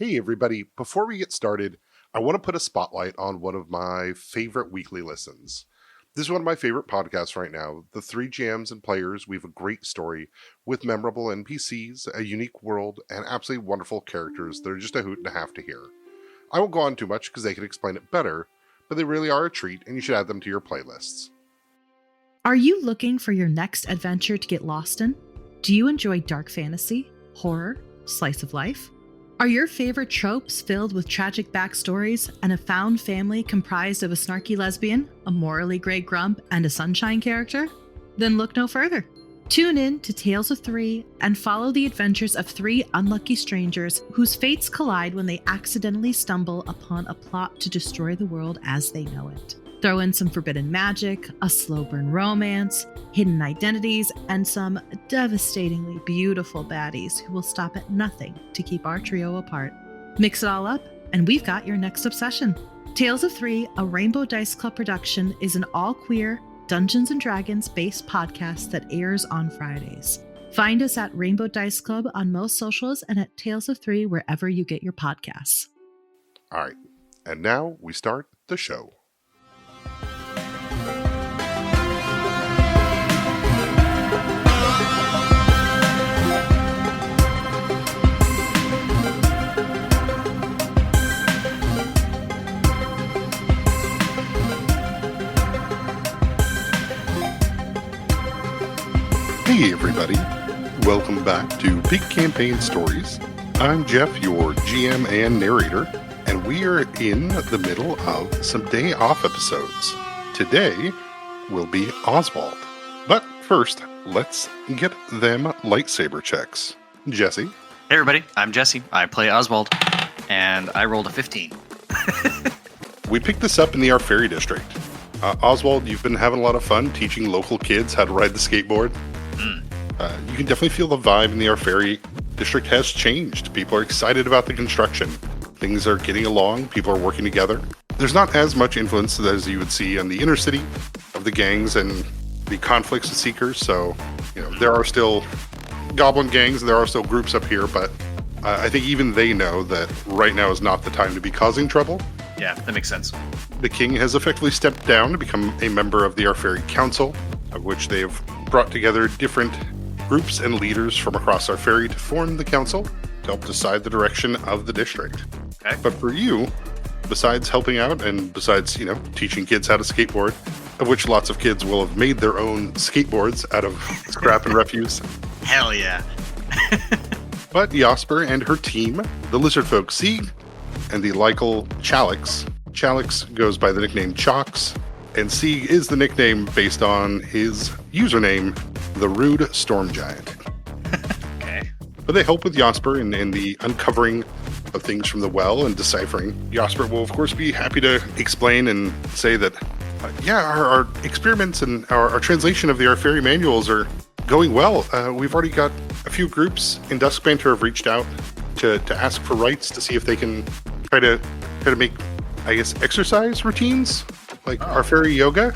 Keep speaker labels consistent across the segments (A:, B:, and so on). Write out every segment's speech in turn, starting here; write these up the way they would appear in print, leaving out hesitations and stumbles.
A: Hey everybody, before we get started, I want to put a spotlight on one of my favorite weekly listens. This is one of my favorite podcasts right now. The three GMs and players weave a great story with memorable NPCs, a unique world, and absolutely wonderful characters that are just a hoot and a half to hear. I won't go on too much because they can explain it better, but they really are a treat and you should add them to your playlists.
B: Are you looking for your next adventure to get lost in? Do you enjoy dark fantasy, horror, slice of life? Are your favorite tropes filled with tragic backstories and a found family comprised of a snarky lesbian, a morally gray grump, and a sunshine character? Then look no further. Tune in to Tales of Three and follow the adventures of three unlucky strangers whose fates collide when they accidentally stumble upon a plot to destroy the world as they know it. Throw in some forbidden magic, a slow burn romance, hidden identities, and some devastatingly beautiful baddies who will stop at nothing to keep our trio apart. Mix it all up, and we've got your next obsession. Tales of Three, a Rainbow Dice Club production, is an all-queer, Dungeons & Dragons-based podcast that airs on Fridays. Find us at Rainbow Dice Club on most socials and at Tales of Three wherever you get your podcasts.
A: All right, and now we start the show. Hey everybody, welcome back to Big Campaign Stories. I'm Jeff, your GM and narrator, and we are in the middle of some day off episodes. Today will be Oswald. But first, let's get them lightsaber checks. Jesse.
C: Hey everybody, I'm Jesse. I play Oswald, and I rolled a 15.
A: We picked this up in the Arferi district. Oswald, you've been having a lot of fun teaching local kids how to ride the skateboard. You can definitely feel the vibe in the Arferi district has changed. People are excited about the construction. Things are getting along. People are working together. There's not as much influence as you would see on the inner city of the gangs and the conflicts with seekers. So, there are still goblin gangs. There are still groups up here, but I think even they know that right now is not the time to be causing trouble.
C: Yeah, that makes sense.
A: The king has effectively stepped down to become a member of the Arferi Council, of which they have brought together different groups and leaders from across Arferi to form the council to help decide the direction of the district.
C: Okay.
A: But for you, besides helping out and besides, teaching kids how to skateboard, of which lots of kids will have made their own skateboards out of scrap and refuse.
C: Hell yeah.
A: But Jasper and her team, the lizard folk Sieg and the Lycal Chalix. Chalix goes by the nickname Chalks, and Sieg is the nickname based on his username, the Rude Storm Giant.
C: Okay. But
A: they help with Jasper in the uncovering of things from the well and deciphering. Jasper will, of course, be happy to explain and say that, our experiments and our translation of the Arferi manuals are going well. We've already got a few groups in Duskbanter have reached out to ask for rights to see if they can try to make, exercise routines. Like Arferi yoga?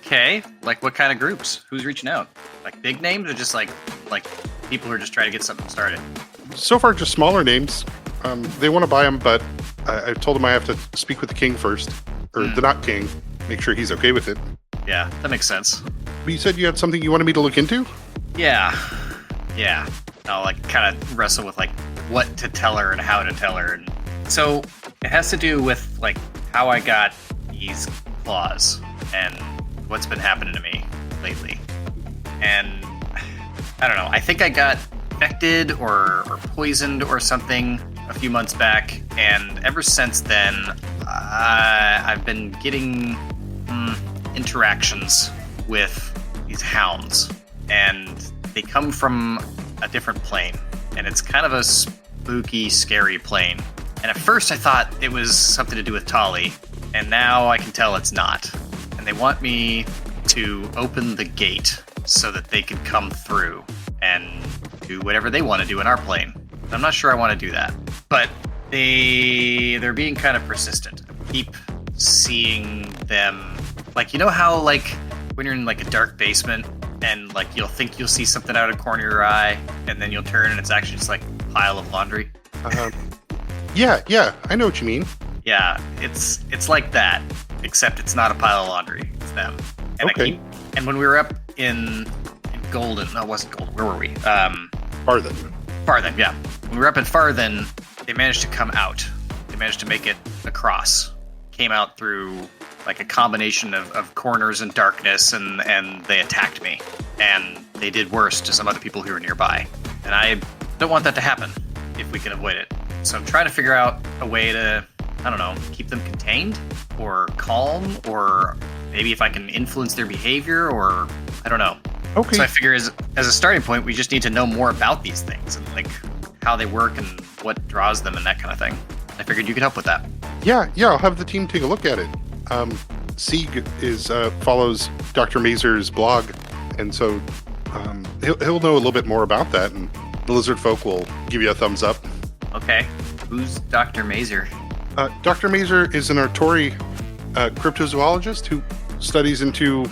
C: Okay. Like what kind of groups? Who's reaching out? Like big names or just like people who are just trying to get something started?
A: So far, just smaller names. They want to buy them, but I told them I have to speak with the king first. Or the not king. Make sure he's okay with it.
C: Yeah, that makes sense.
A: But you said you had something you wanted me to look into?
C: Yeah. I'll kind of wrestle with what to tell her and how to tell her. And so it has to do with how I got these claws and what's been happening to me lately. And I don't know, I think I got infected or poisoned or something a few months back, and ever since then I've been getting interactions with these hounds, and they come from a different plane, and it's kind of a spooky, scary plane. And at first I thought it was something to do with Tali, and now I can tell it's not. And they want me to open the gate so that they can come through and do whatever they want to do in our plane. I'm not sure I want to do that. But they're being kind of persistent. I keep seeing them, how when you're in a dark basement and like you'll think you'll see something out of the corner of your eye, and then you'll turn and it's actually just like a pile of laundry.
A: Yeah, I know what you mean.
C: Yeah, it's like that, except it's not a pile of laundry. It's them. And
A: Okay.
C: And when we were up in Golden, no, it wasn't Golden. Where were we? Farthen, yeah. When we were up in Farthen, they managed to come out. They managed to make it across. Came out through like a combination of corners and darkness, and they attacked me. And they did worse to some other people who were nearby. And I don't want that to happen if we can avoid it. So I'm trying to figure out a way to, I don't know, keep them contained or calm, or maybe if I can influence their behavior, or I don't know.
A: Okay.
C: So I figure as a starting point, we just need to know more about these things and like how they work and what draws them and that kind of thing. I figured you could help with that.
A: Yeah, I'll have the team take a look at it. Sieg follows Dr. Mazer's blog, and so he'll know a little bit more about that, and the lizard folk will give you a thumbs up.
C: Okay. Who's Dr. Mazer?
A: Dr. Mazer is an Arferi cryptozoologist who studies into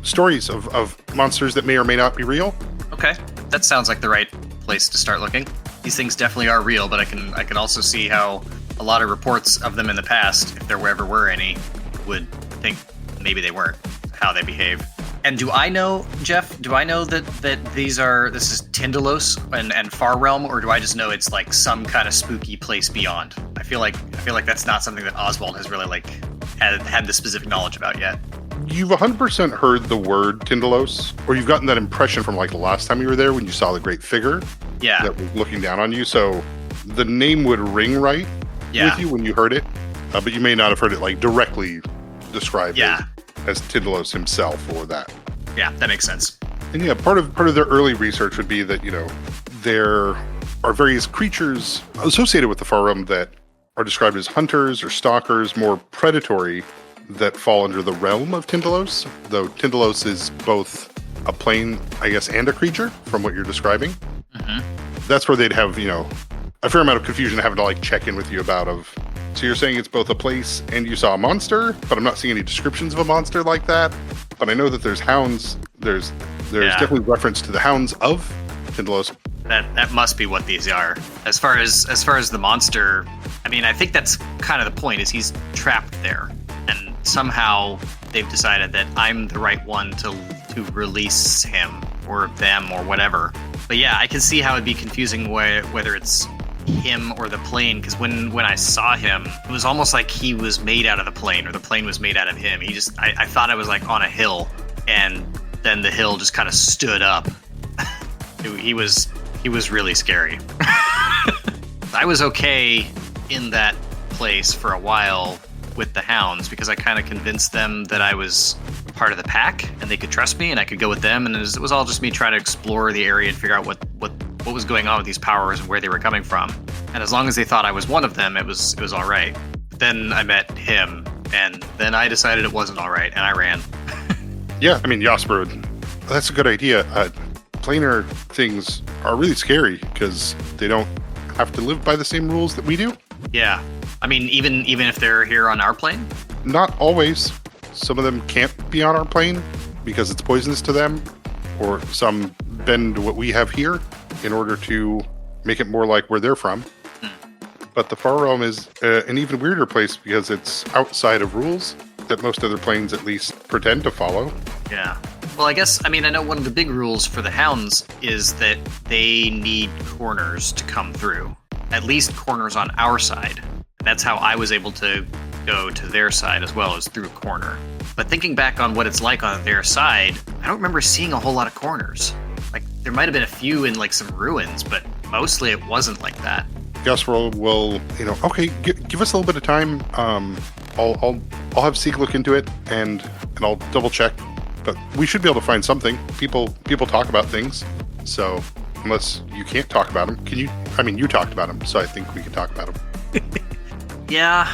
A: stories of monsters that may or may not be real.
C: Okay. That sounds like the right place to start looking. These things definitely are real, but I can also see how a lot of reports of them in the past, if there ever were any, would think maybe they weren't, how they behave. And do I know, Jeff, that this is Tindalos and Far Realm, or do I just know it's like some kind of spooky place beyond? I feel like that's not something that Oswald has really like had the specific knowledge about yet.
A: You've 100% heard the word Tindalos, or you've gotten that impression from like the last time you were there when you saw the great figure that was looking down on you. So the name would ring right with you when you heard it, but you may not have heard it like directly described as Tindalos himself or that.
C: Yeah, that makes sense.
A: And yeah, part of their early research would be that, there are various creatures associated with the Far Realm that are described as hunters or stalkers, more predatory, that fall under the realm of Tindalos, though Tindalos is both a plane, I guess, and a creature from what you're describing. Mm-hmm. That's where they'd have, a fair amount of confusion having to like check in with you about so you're saying it's both a place and you saw a monster, but I'm not seeing any descriptions of a monster like that. But I know that there's hounds. There's definitely reference to the hounds of Tindalos.
C: That must be what these are. As far as the monster, I mean, I think that's kind of the point, is he's trapped there. And somehow they've decided that I'm the right one to release him or them or whatever. But yeah, I can see how it'd be confusing whether it's him or the plane, because when I saw him, it was almost like he was made out of the plane or the plane was made out of him. I thought I was like on a hill, and then the hill just kind of stood up. He was really scary. I was okay in that place for a while with the hounds because I kind of convinced them that I was part of the pack and they could trust me and I could go with them, and it was all just me trying to explore the area and figure out what was going on with these powers and where they were coming from. And as long as they thought I was one of them, it was all right. But then I met him, and then I decided it wasn't all right, and I ran.
A: Yeah, I mean, Jasper, that's a good idea. Planar things are really scary because they don't have to live by the same rules that we do.
C: Yeah. I mean, even if they're here on our plane?
A: Not always. Some of them can't be on our plane because it's poisonous to them, or some bend what we have here in order to make it more like where they're from. But the Far Realm is an even weirder place because it's outside of rules that most other planes at least pretend to follow.
C: Yeah. Well, I know one of the big rules for the hounds is that they need corners to come through. At least corners on our side. That's how I was able to go to their side as well, as through a corner. But thinking back on what it's like on their side, I don't remember seeing a whole lot of corners. Like, there might have been a few in like some ruins, but mostly it wasn't like that.
A: Jasper will, okay, give us a little bit of time. I'll have Sieg look into it and I'll double check. But we should be able to find something. People talk about things, so unless you can't talk about them, can you? I mean, you talked about them, so I think we can talk about them.
C: Yeah,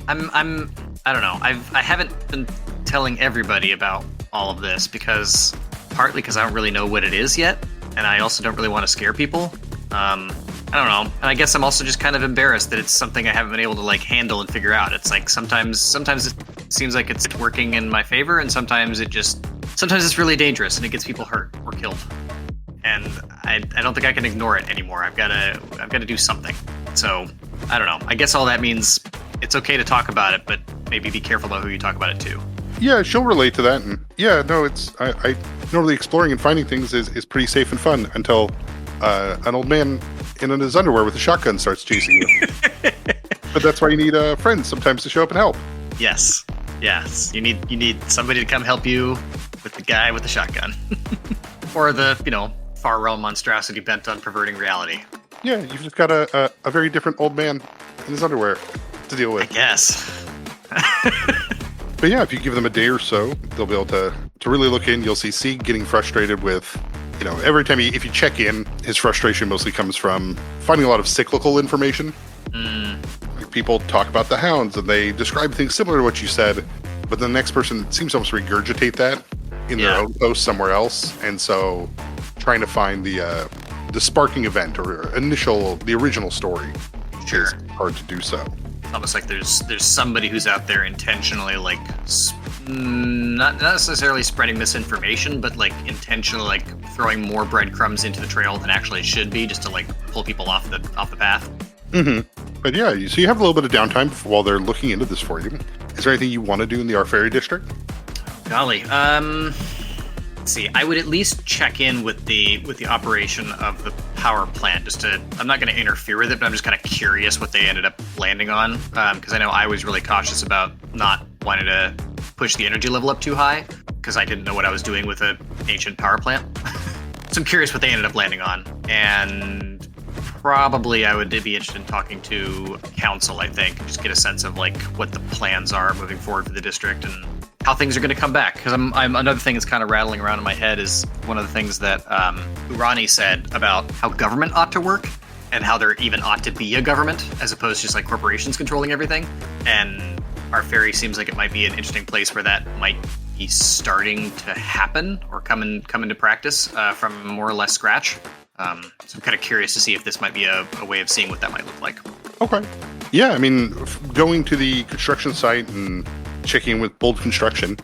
C: I don't know. I haven't been telling everybody about all of this partly because I don't really know what it is yet, and I also don't really want to scare people. I don't know. And I guess I'm also just kind of embarrassed that it's something I haven't been able to like handle and figure out. It's like sometimes it seems like it's working in my favor, and sometimes it just sometimes it's really dangerous and it gets people hurt or killed. And I don't think I can ignore it anymore. I've got to do something. So I don't know. I guess all that means it's okay to talk about it, but maybe be careful about who you talk about it to.
A: Yeah, she'll relate to that. And yeah, no, it's I normally exploring and finding things is pretty safe and fun until an old man in his underwear with a shotgun starts chasing you. But that's why you need friends sometimes to show up and help.
C: Yes. You need somebody to come help you with the guy with the shotgun, or the far realm monstrosity bent on perverting reality.
A: Yeah, you've just got a very different old man in his underwear to deal with.
C: I guess.
A: But yeah, if you give them a day or so, they'll be able to really look in. You'll see Sieg getting frustrated with, every time if you check in, his frustration mostly comes from finding a lot of cyclical information. Like people talk about the hounds and they describe things similar to what you said, but the next person seems to almost regurgitate that in their own post somewhere else. And so trying to find the sparking event or the original story is hard to do so.
C: Almost like there's somebody who's out there intentionally not necessarily spreading misinformation, but intentionally throwing more breadcrumbs into the trail than actually it should be, just to pull people off the path.
A: Mm-hmm. But yeah, so you have a little bit of downtime while they're looking into this for you. Is there anything you want to do in the Arferi district?
C: Golly, let's see. I would at least check in with the operation of the power plant. I'm not going to interfere with it, but I'm just kind of curious what they ended up landing on, because I know I was really cautious about not wanting to push the energy level up too high, because I didn't know what I was doing with an ancient power plant. So I'm curious what they ended up landing on, and probably I would be interested in talking to council, I think, and just get a sense of what the plans are moving forward for the district and how things are going to come back. Because I'm another thing that's kind of rattling around in my head is one of the things that Urani said about how government ought to work and how there even ought to be a government as opposed to just corporations controlling everything. And Arferi seems like it might be an interesting place where that might be starting to happen or come into practice from more or less scratch. So I'm kind of curious to see if this might be a way of seeing what that might look like.
A: Okay. Yeah, I mean, going to the construction site and checking in with Bold Construction,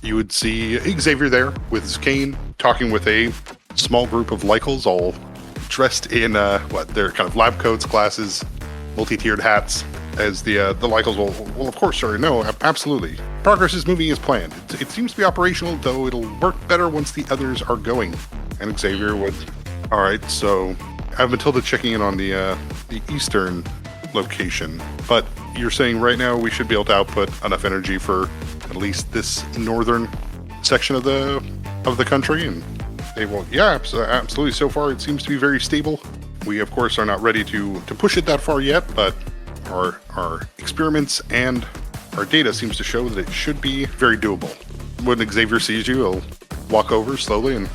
A: you would see Xavier there with his cane, talking with a small group of Lycals all dressed in, their kind of lab coats, glasses, multi-tiered hats, as the Lycals will of course, sir, no, absolutely. Progress is moving as planned. It seems to be operational, though it'll work better once the others are going. And Xavier would, all right, so I have Matilda checking in on the eastern location, but you're saying right now we should be able to output enough energy for at least this northern section of the country, and they will. Yeah, absolutely. So far, it seems to be very stable. We, of course, are not ready to push it that far yet, but our experiments and our data seems to show that it should be very doable. When Xavier sees you, he'll walk over slowly and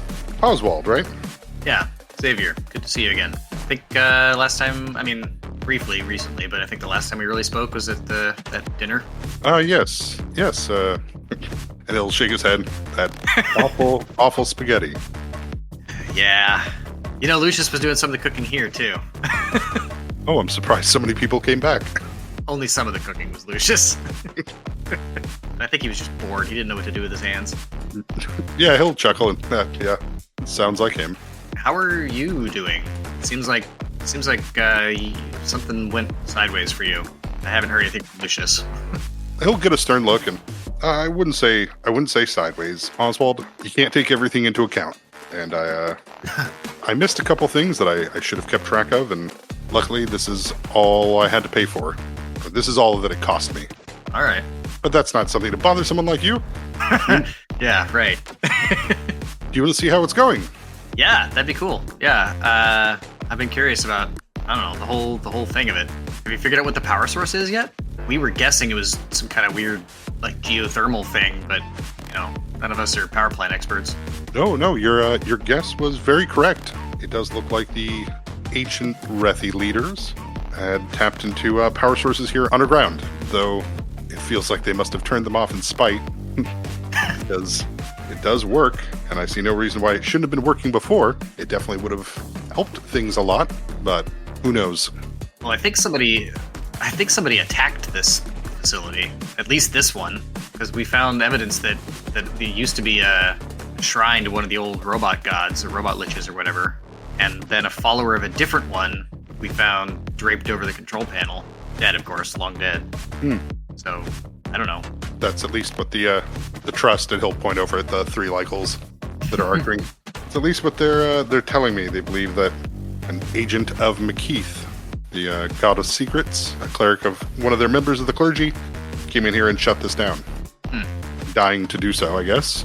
A: Oswald, right?
C: Yeah, Xavier, good to see you again. I think briefly recently, but I think the last time we really spoke was at that dinner.
A: Yes. And he'll shake his head. That awful spaghetti.
C: Yeah. Lucius was doing some of the cooking here, too.
A: Oh, I'm surprised so many people came back.
C: Only some of the cooking was Lucius. I think he was just bored. He didn't know what to do with his hands.
A: Yeah, he'll chuckle and yeah, sounds like him.
C: How are you doing? Seems like something went sideways for you. I haven't heard anything from Lucius.
A: He'll get a stern look, and I wouldn't say sideways. Oswald, you can't take everything into account, and I missed a couple things that I should have kept track of, and luckily this is all I had to pay for. This is all that it cost me.
C: All right.
A: But that's not something to bother someone like you.
C: Yeah, right.
A: Do you want to see how it's going?
C: Yeah, that'd be cool. Yeah, I've been curious about, I don't know, the whole thing of it. Have you figured out what the power source is yet? We were guessing it was some kind of weird, geothermal thing, but, none of us are power plant experts.
A: No, your guess was very correct. It does look like the ancient Rethi leaders had tapped into power sources here underground, though it feels like they must have turned them off in spite, because it does work, and I see no reason why it shouldn't have been working before. It definitely would have helped things a lot, but who knows?
C: Well, I think somebody attacked this facility, at least this one, because we found evidence that that there used to be a shrine to one of the old robot gods, or robot liches or whatever, and then a follower of a different one we found draped over the control panel. Dead, of course, long dead. So, I don't know.
A: That's at least what the trust, and he'll point over at the three Lycles that are arguing. It's at least what they're telling me. They believe that an agent of McKeith, the god of secrets, a cleric of one of their members of the clergy, came in here and shut this down. Dying to do so, I guess,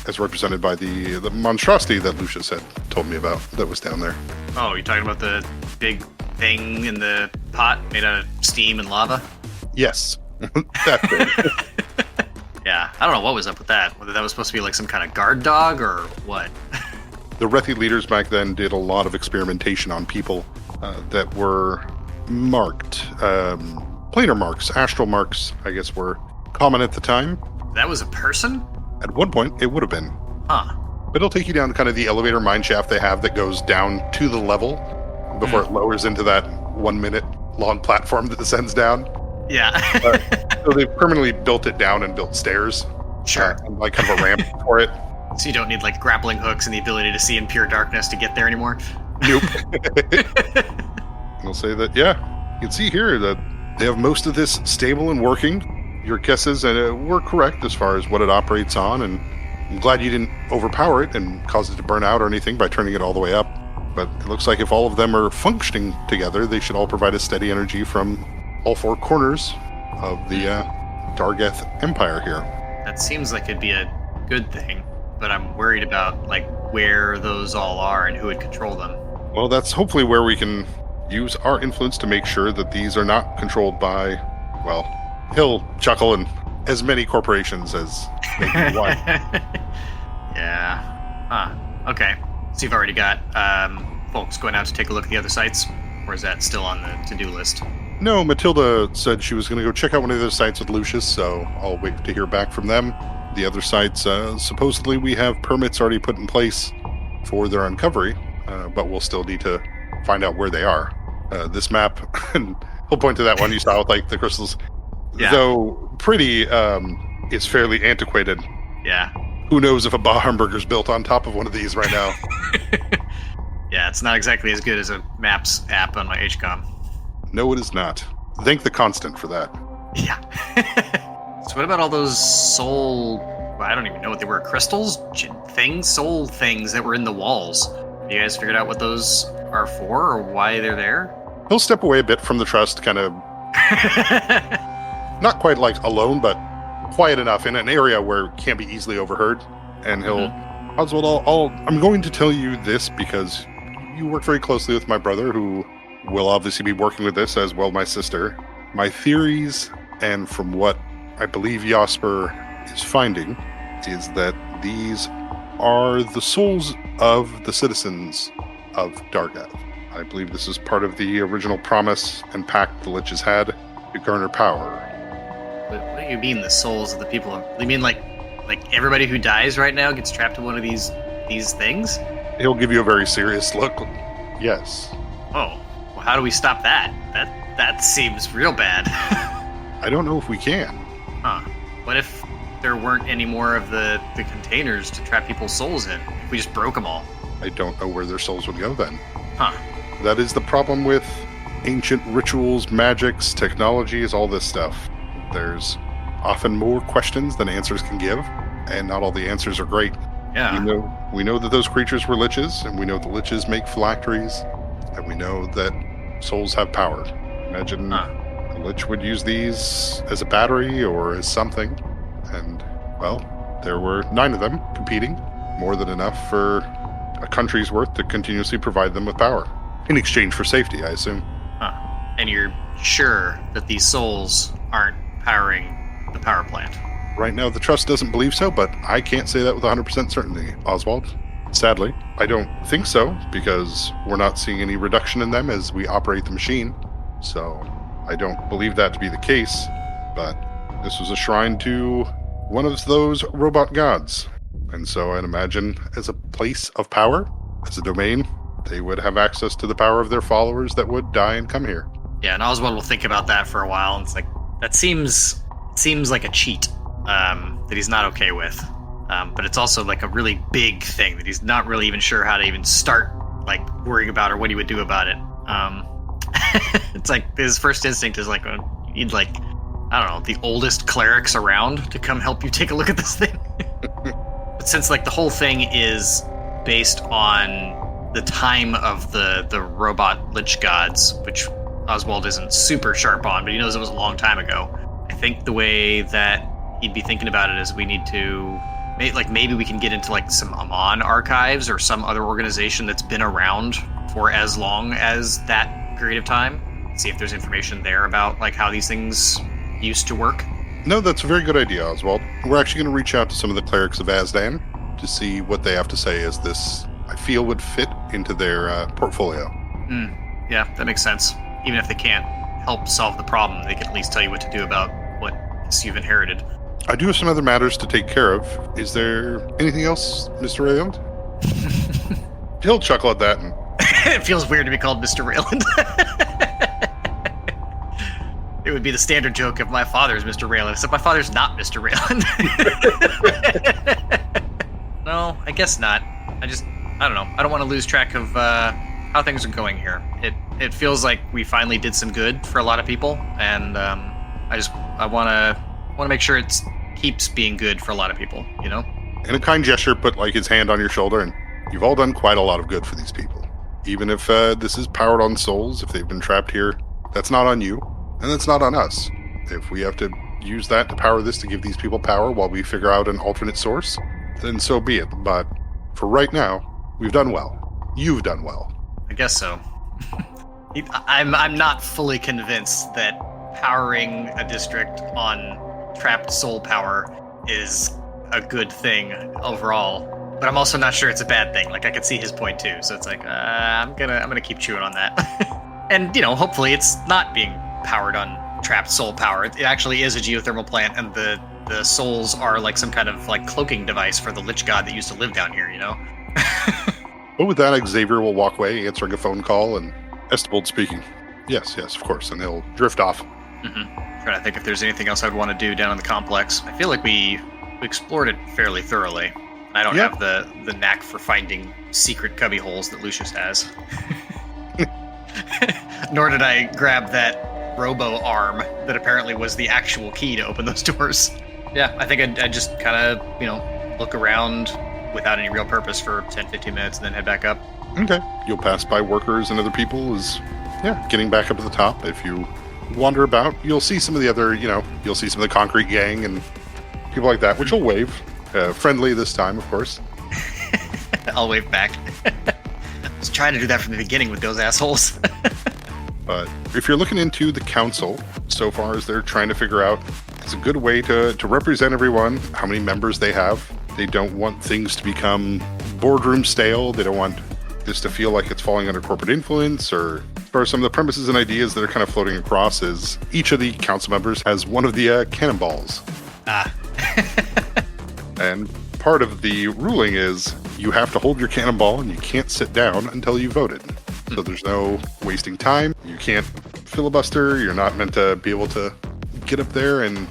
A: as represented by the monstrosity that Lucius had told me about that was down there.
C: Oh, you're talking about the big thing in the pot made out of steam and lava?
A: Yes. That thing.
C: Yeah, I don't know what was up with that. Whether that was supposed to be like some kind of guard dog or what.
A: The Rethi leaders back then did a lot of experimentation on people that were marked. Planar marks, astral marks, I guess, were common at the time.
C: That was a person?
A: At one point, it would have been.
C: Huh.
A: But it'll take you down kind of the elevator mine shaft they have that goes down to the level before it lowers into that 1 minute long platform that descends down.
C: Yeah.
A: So they've permanently built it down and built stairs.
C: Sure.
A: And like kind of a ramp for it.
C: So you don't need like grappling hooks and the ability to see in pure darkness to get there anymore?
A: Nope. I'll say that, yeah. You can see here that they have most of this stable and working. Your guesses were correct as far as what it operates on, and I'm glad you didn't overpower it and cause it to burn out or anything by turning it all the way up. But it looks like if all of them are functioning together, they should all provide a steady energy from all four corners of the Dargeth Empire here.
C: That seems like it'd be a good thing, but I'm worried about like where those all are and who would control them.
A: Well, that's hopefully where we can use our influence to make sure that these are not controlled by, well, he'll chuckle, and as many corporations as they can want.
C: Yeah. Huh. Okay. So you've already got folks going out to take a look at the other sites, or is that still on the to-do list?
A: No, Matilda said she was going to go check out one of the sites with Lucius, so I'll wait to hear back from them. The other sites, supposedly we have permits already put in place for their uncovery, but we'll still need to find out where they are. This map, and he'll point to that one you saw with like the crystals, though pretty, is fairly antiquated.
C: Yeah.
A: Who knows if a Hamburger's built on top of one of these right now.
C: Yeah, it's not exactly as good as a Maps app on my HCOM.
A: No, it is not. Thank the Constant for that.
C: Yeah. So what about all those soul... Well, I don't even know what they were. Crystals? Things? Soul things that were in the walls. Have you guys figured out what those are for or why they're there?
A: He'll step away a bit from the trust, kind of... not quite like alone, but quiet enough in an area where it can't be easily overheard. And he'll... Oswald, I'm going to tell you this because you work very closely with my brother, who will obviously be working with this, as well my sister. My theories, and from what I believe Jasper is finding, is that these are the souls of the citizens of Dargeth. I believe this is part of the original promise and pact the Liches had to garner power.
C: What do you mean, the souls of the people? You mean like everybody who dies right now gets trapped in one of these things?
A: He'll give you a very serious look. Yes.
C: Oh, well, how do we stop that? That seems real bad.
A: I don't know if we can.
C: Huh. What if there weren't any more of the containers to trap people's souls in? If we just broke them all?
A: I don't know where their souls would go then.
C: Huh.
A: That is the problem with ancient rituals, magics, technologies, all this stuff. There's often more questions than answers can give, and not all the answers are great.
C: Yeah.
A: We know that those creatures were liches, and we know the liches make phylacteries, and we know that souls have power. Imagine a lich would use these as a battery or as something, and, well, there were 9 of them competing, more than enough for a country's worth to continuously provide them with power, in exchange for safety, I assume.
C: Huh. And you're sure that these souls aren't powering the power plant?
A: Right now, the Trust doesn't believe so, but I can't say that with 100% certainty, Oswald. Sadly, I don't think so, because we're not seeing any reduction in them as we operate the machine. So, I don't believe that to be the case, but this was a shrine to one of those robot gods. And so I'd imagine as a place of power, as a domain, they would have access to the power of their followers that would die and come here.
C: Yeah, and Oswald will think about that for a while, and it's like, that seems like a cheat. that he's not okay with. But it's also like a really big thing that he's not really even sure how to even start like worrying about or what he would do about it. It's like his first instinct is like, you need like, I don't know, the oldest clerics around to come help you take a look at this thing. But since like the whole thing is based on the time of the robot lich gods, which Oswald isn't super sharp on, but he knows it was a long time ago. I think the way that he'd be thinking about it is we need to maybe we can get into like some Amon archives or some other organization that's been around for as long as that period of time. See if there's information there about like how these things used to work.
A: No, that's a very good idea, Oswald. We're actually going to reach out to some of the clerics of Azdan to see what they have to say, as this, I feel, would fit into their portfolio.
C: Yeah, that makes sense. Even if they can't help solve the problem, they can at least tell you what to do about what you've inherited.
A: I do have some other matters to take care of. Is there anything else, Mr. Rayland? He'll chuckle at that. And
C: it feels weird to be called Mr. Rayland. It would be the standard joke if my father's Mr. Rayland, except my father's not Mr. Rayland. No, I guess not. I don't know. I don't want to lose track of how things are going here. It feels like we finally did some good for a lot of people, and I want to make sure it keeps being good for a lot of people, you know?
A: in a kind gesture, put like his hand on your shoulder, and you've all done quite a lot of good for these people. Even if this is powered on souls, if they've been trapped here, that's not on you, and that's not on us. If we have to use that to power this to give these people power while we figure out an alternate source, then so be it. But for right now, we've done well. You've done well.
C: I guess so. I'm not fully convinced that powering a district on trapped soul power is a good thing overall. But I'm also not sure it's a bad thing. Like, I could see his point too. So it's like, I'm gonna keep chewing on that. And, you know, hopefully it's not being powered on trapped soul power. It actually is a geothermal plant, and the souls are like some kind of like cloaking device for the lich god that used to live down here, you know?
A: But with that, Xavier will walk away, answering a phone call, and Estibold speaking. Yes, of course, and he'll drift off.
C: Mm-hmm. Trying to think if there's anything else I'd want to do down in the complex. I feel like we explored it fairly thoroughly. I don't have the knack for finding secret cubby holes that Lucius has. Nor did I grab that robo arm that apparently was the actual key to open those doors. Yeah, I think I'd just kind of, you know, look around without any real purpose for 10-15 minutes and then head back up.
A: Okay. You'll pass by workers and other people as, getting back up to the top. If you wander about, you'll see some of the other, you'll see some of the concrete gang and people like that, which will wave. Friendly this time, of course.
C: I'll wave back. I was trying to do that from the beginning with those assholes.
A: But if you're looking into the council, so far as they're trying to figure out, it's a good way to represent everyone, how many members they have. They don't want things to become boardroom stale. They don't want this to feel like it's falling under corporate influence. Or some of the premises and ideas that are kind of floating across is each of the council members has one of the cannonballs. And part of the ruling is you have to hold your cannonball and you can't sit down until you voted. So there's no wasting time. You can't filibuster. You're not meant to be able to get up there and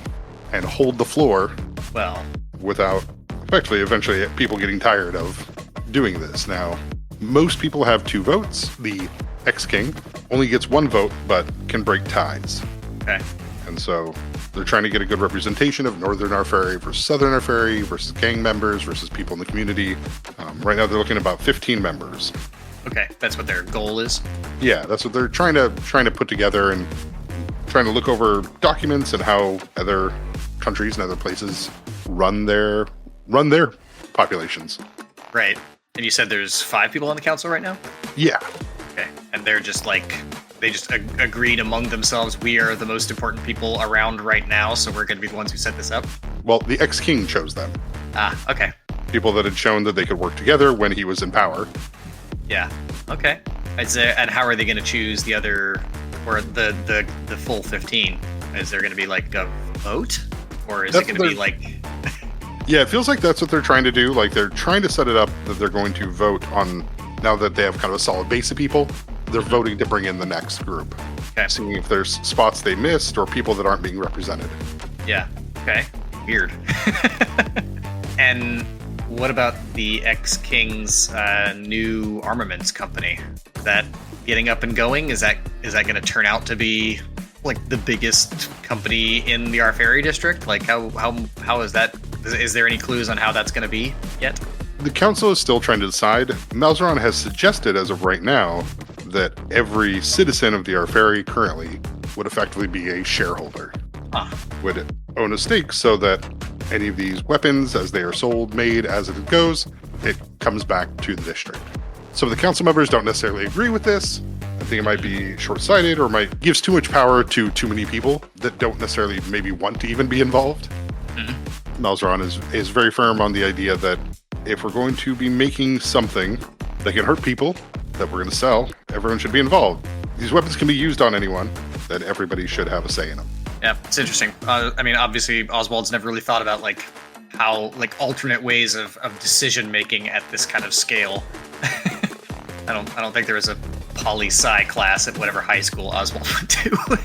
A: hold the floor.
C: Well,
A: without eventually people getting tired of doing this. Now, most people have 2 votes. The ex-king only gets 1 vote, but can break ties.
C: Okay.
A: And so they're trying to get a good representation of Northern Arferi versus Southern Arferi versus gang members versus people in the community. Right now they're looking at about 15 members.
C: Okay, that's what their goal is?
A: Yeah, that's what they're trying to put together and trying to look over documents and how other countries and other places run their populations.
C: Right. And you said there's 5 people on the council right now?
A: Yeah.
C: Okay. And they're just like, they just agreed among themselves, we are the most important people around right now, so we're going to be the ones who set this up?
A: Well, the ex-king chose them.
C: Okay.
A: People that had shown that they could work together when he was in power.
C: Yeah. Okay. And how are they going to choose the other, or the full 15? Is there going to be like a vote? Or is it going to be like...
A: Yeah, it feels like that's what they're trying to do. Like, they're trying to set it up that they're going to vote on, now that they have kind of a solid base of people, they're voting to bring in the next group.
C: Okay.
A: Seeing if there's spots they missed or people that aren't being represented.
C: Yeah. Okay. Weird. And what about the ex-king's new armaments company? Is that getting up and going? Is that going to turn out to be like the biggest company in the Arferi district? Like how is that? Is there any clues on how that's going to be yet?
A: The council is still trying to decide. Malzaron has suggested as of right now that every citizen of the Arferi currently would effectively be a shareholder. Would own a stake so that any of these weapons, as they are sold, made, as it goes, it comes back to the district. Some of the council members don't necessarily agree with this. I think it might be short-sighted or might gives too much power to too many people that don't necessarily maybe want to even be involved. Malzaron is very firm on the idea that if we're going to be making something that can hurt people, that we're going to sell, everyone should be involved. These weapons can be used on anyone, that everybody should have a say in them.
C: Yeah, it's interesting. I mean, obviously, Oswald's never really thought about how alternate ways of decision making at this kind of scale. I don't think there was a poli-sci class at whatever high school Oswald went to.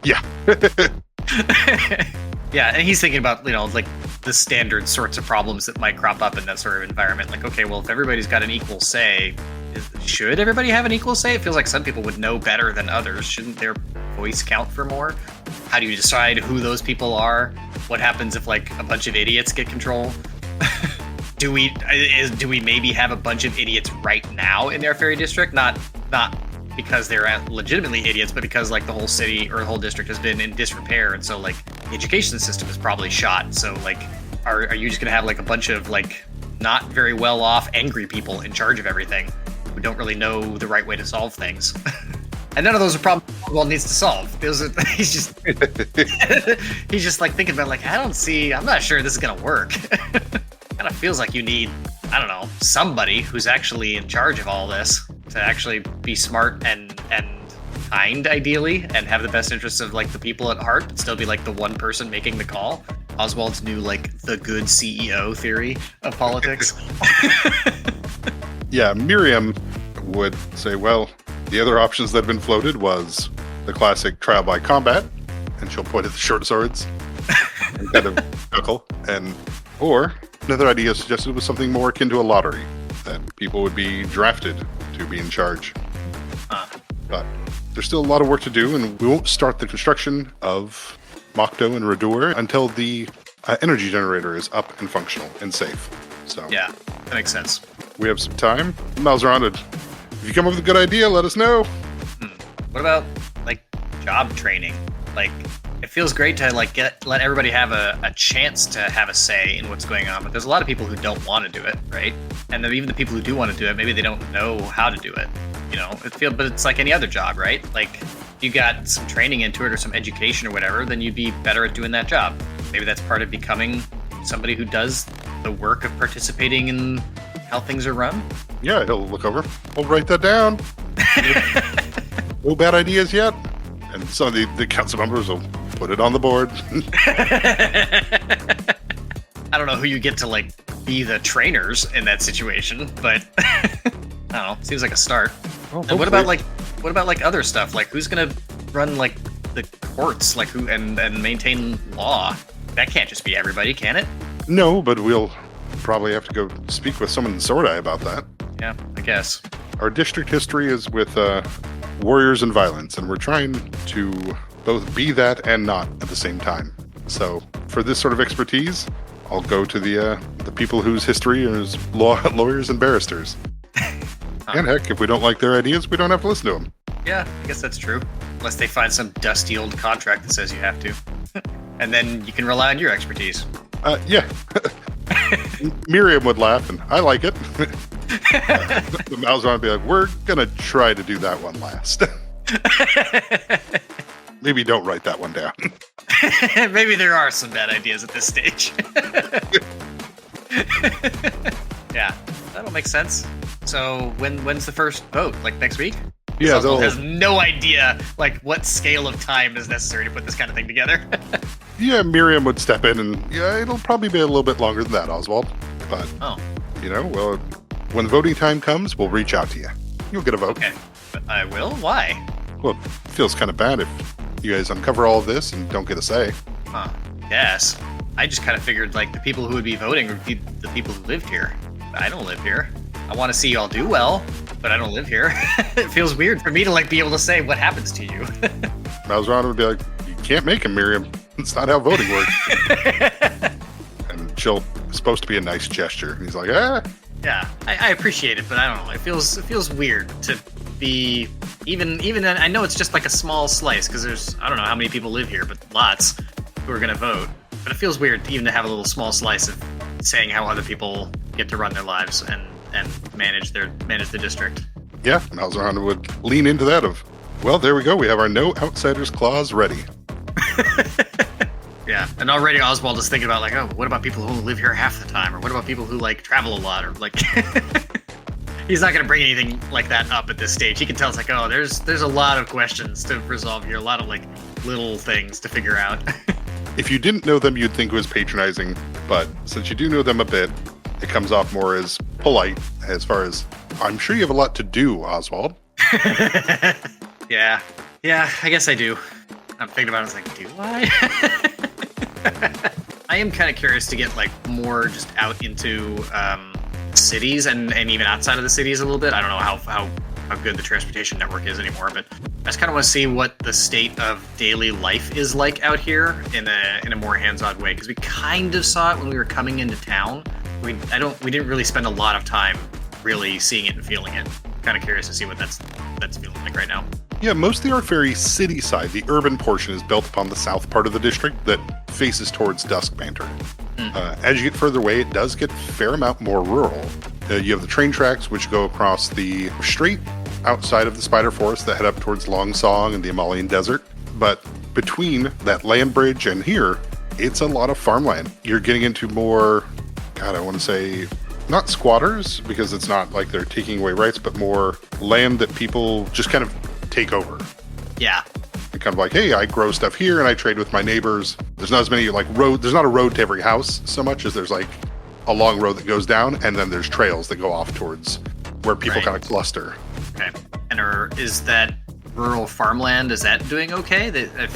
A: Yeah.
C: Yeah, and he's thinking about the standard sorts of problems that might crop up in that sort of environment. Like, okay, well, if everybody's got an equal say, should everybody have an equal say? It feels like some people would know better than others. Shouldn't their voice count for more? How do you decide who those people are? What happens if a bunch of idiots get control? Do we maybe have a bunch of idiots right now in the Arferi district? Not because they're legitimately idiots, but because the whole city or the whole district has been in disrepair, and so the education system is probably shot. So are you just gonna have a bunch of not very well off angry people in charge of everything who don't really know the right way to solve things? And none of those are problems Oswald needs to solve. He's just thinking about I'm not sure this is gonna work. Kind of feels like you need, I don't know, somebody who's actually in charge of all this to actually be smart and kind, ideally, and have the best interests of the people at heart, but still be the one person making the call. Oswald's new the good CEO theory of politics.
A: Yeah, Miriam would say, well, the other options that have been floated was the classic trial by combat, and she'll point at the short swords and kind of chuckle, or another idea suggested was something more akin to a lottery, that people would be drafted to be in charge. But there's still a lot of work to do, and we won't start the construction of Mokto and Radur until the energy generator is up and functional and safe. So
C: yeah, that makes sense.
A: We have some time. Malzaron, if you come up with a good idea, let us know.
C: What about job training? It feels great to let everybody have a chance to have a say in what's going on, but there's a lot of people who don't want to do it, right? And then even the people who do want to do it, maybe they don't know how to do it. But it's like any other job, right? If you got some training into it or some education or whatever, then you'd be better at doing that job. Maybe that's part of becoming somebody who does the work of participating in how things are run.
A: Yeah, he'll look over. We'll write that down. No bad ideas yet. And some of the council members will put it on the board.
C: I don't know who you get to be the trainers in that situation, but I don't know. Seems like a start.
A: Well,
C: and what about other stuff? Who's gonna run the courts? Who and maintain law? That can't just be everybody, can it?
A: No, but we'll probably have to go speak with someone in Sordai about that.
C: Yeah, I guess.
A: Our district history is with warriors and violence, and we're trying to both be that and not at the same time. So for this sort of expertise, I'll go to the people whose history is lawyers and barristers. And heck, if we don't like their ideas, we don't have to listen to them.
C: Yeah, I guess that's true. Unless they find some dusty old contract that says you have to. And then you can rely on your expertise.
A: Yeah. Miriam would laugh, and I like it. The Malzaron would be like, we're going to try to do that one last. Maybe don't write that one down.
C: Maybe there are some bad ideas at this stage. Yeah, that'll make sense. So when's the first vote? Next week?
A: Yeah,
C: Oswald has no idea what scale of time is necessary to put this kind of thing together.
A: Yeah, Miriam would step in, and yeah, it'll probably be a little bit longer than that, Oswald. But well, when voting time comes, we'll reach out to you. You'll get a vote.
C: Okay, but I will. Why?
A: Well, it feels kind of bad if you guys uncover all of this and don't get a say.
C: Huh. Yes. I just kind of figured like the people who would be voting would be the people who lived here. I don't live here. I want to see y'all do well, but I don't live here. It feels weird for me to like be able to say what happens to you.
A: Malzahn would be like, you can't make him, Miriam. It's not how voting works. And she'll supposed to be a nice gesture. And he's like, ah.
C: Yeah, I appreciate it, but I don't know. It feels weird to be even. I know it's just like a small slice because there's I don't know how many people live here, but lots who are gonna vote. But it feels weird even to have a little small slice of saying how other people get to run their lives and manage the district.
A: Yeah, Malzahn would lean into that of, well, there we go. We have our no outsiders clause ready.
C: Yeah, and already Oswald is thinking about like, oh, what about people who live here half the time, or what about people who like travel a lot, or like. He's not going to bring anything like that up at this stage. He can tell it's like, oh, there's a lot of questions to resolve here, a lot of like little things to figure out.
A: If you didn't know them, you'd think it was patronizing, but since you do know them a bit, it comes off more as polite, as far as, I'm sure you have a lot to do, Oswald.
C: Yeah, I guess I do. I'm thinking about it, it's like, do I? I am kind of curious to get like more just out into cities and even outside of the cities a little bit. I don't know how good the transportation network is anymore, but I just kind of want to see what the state of daily life is like out here in a more hands-on way, because we kind of saw it when we were coming into town. We didn't really spend a lot of time really seeing it and feeling it. Kind of curious to see what that's feeling like right now.
A: Yeah, most of the Arferi city side, the urban portion, is built upon the south part of the district that faces towards Dusk Banter. As you get further away, it does get a fair amount more rural. You have the train tracks, which go across the strait outside of the Spider Forest that head up towards Long Song and the Himalayan Desert. But between that land bridge and here, it's a lot of farmland. You're getting into more, God, I want to say, not squatters, because it's not like they're taking away rights, but more land that people just kind of take over.
C: Yeah.
A: And kind of like, hey, I grow stuff here and I trade with my neighbors. There's not as many like there's not a road to every house so much as there's like a long road that goes down, and then there's trails that go off towards where people kind of cluster.
C: Okay. And is that rural farmland, is that doing okay? That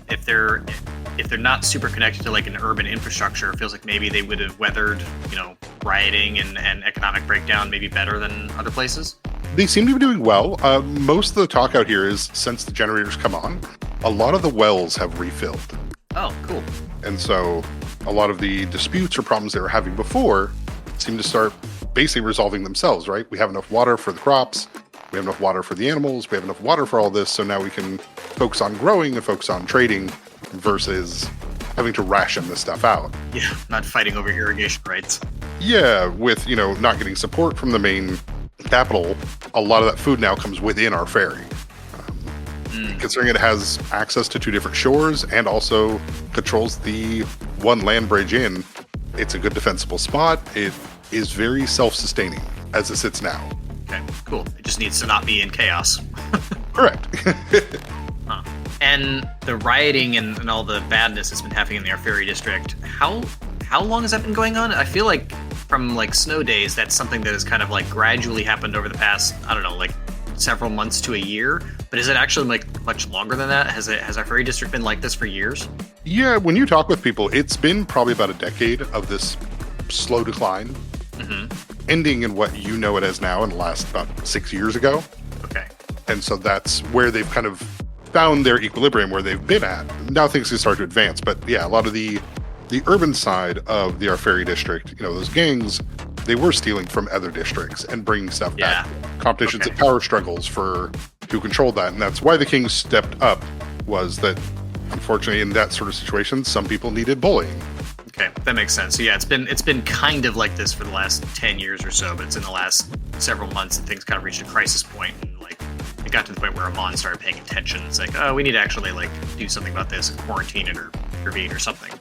C: if they're not super connected to like an urban infrastructure, it feels like maybe they would have weathered, rioting and economic breakdown maybe better than other places?
A: They seem to be doing well. Most of the talk out here is since the generators come on, a lot of the wells have refilled.
C: Oh, cool.
A: And so a lot of the disputes or problems they were having before seem to start basically resolving themselves, right? We have enough water for the crops. We have enough water for the animals. We have enough water for all this. So now we can focus on growing and focus on trading versus having to ration this stuff out.
C: Yeah, not fighting over irrigation rights.
A: Yeah, with, not getting support from the main capital, a lot of that food now comes within Arferi. Considering it has access to two different shores and also controls the one land bridge in, it's a good defensible spot. It is very self-sustaining as it sits now.
C: Okay, cool. It just needs to not be in chaos.
A: Correct.
C: Huh. And the rioting and all the badness that's been happening in the Arferi district, how long has that been going on? I feel like from like snow days, that's something that has kind of like gradually happened over the past, I don't know, like several months to a year. But is it actually like much longer than that? Has Arferi district been like this for years?
A: Yeah, when you talk with people, it's been probably about a decade of this slow decline, ending in what you know it as now in the last about 6 years ago.
C: Okay.
A: And so that's where they've kind of found their equilibrium where they've been at. Now things can start to advance. But yeah, a lot of the urban side of the Arferi district, those gangs, they were stealing from other districts and bringing stuff back. Competitions and power struggles for who controlled that. And that's why the Kings stepped up, was that unfortunately in that sort of situation, some people needed bullying.
C: Okay, that makes sense. So yeah, it's been kind of like this for the last 10 years or so, but it's in the last several months that things kind of reached a crisis point, and like it got to the point where Amon started paying attention. It's like, oh, we need to actually like do something about this and quarantine it or intervene or something.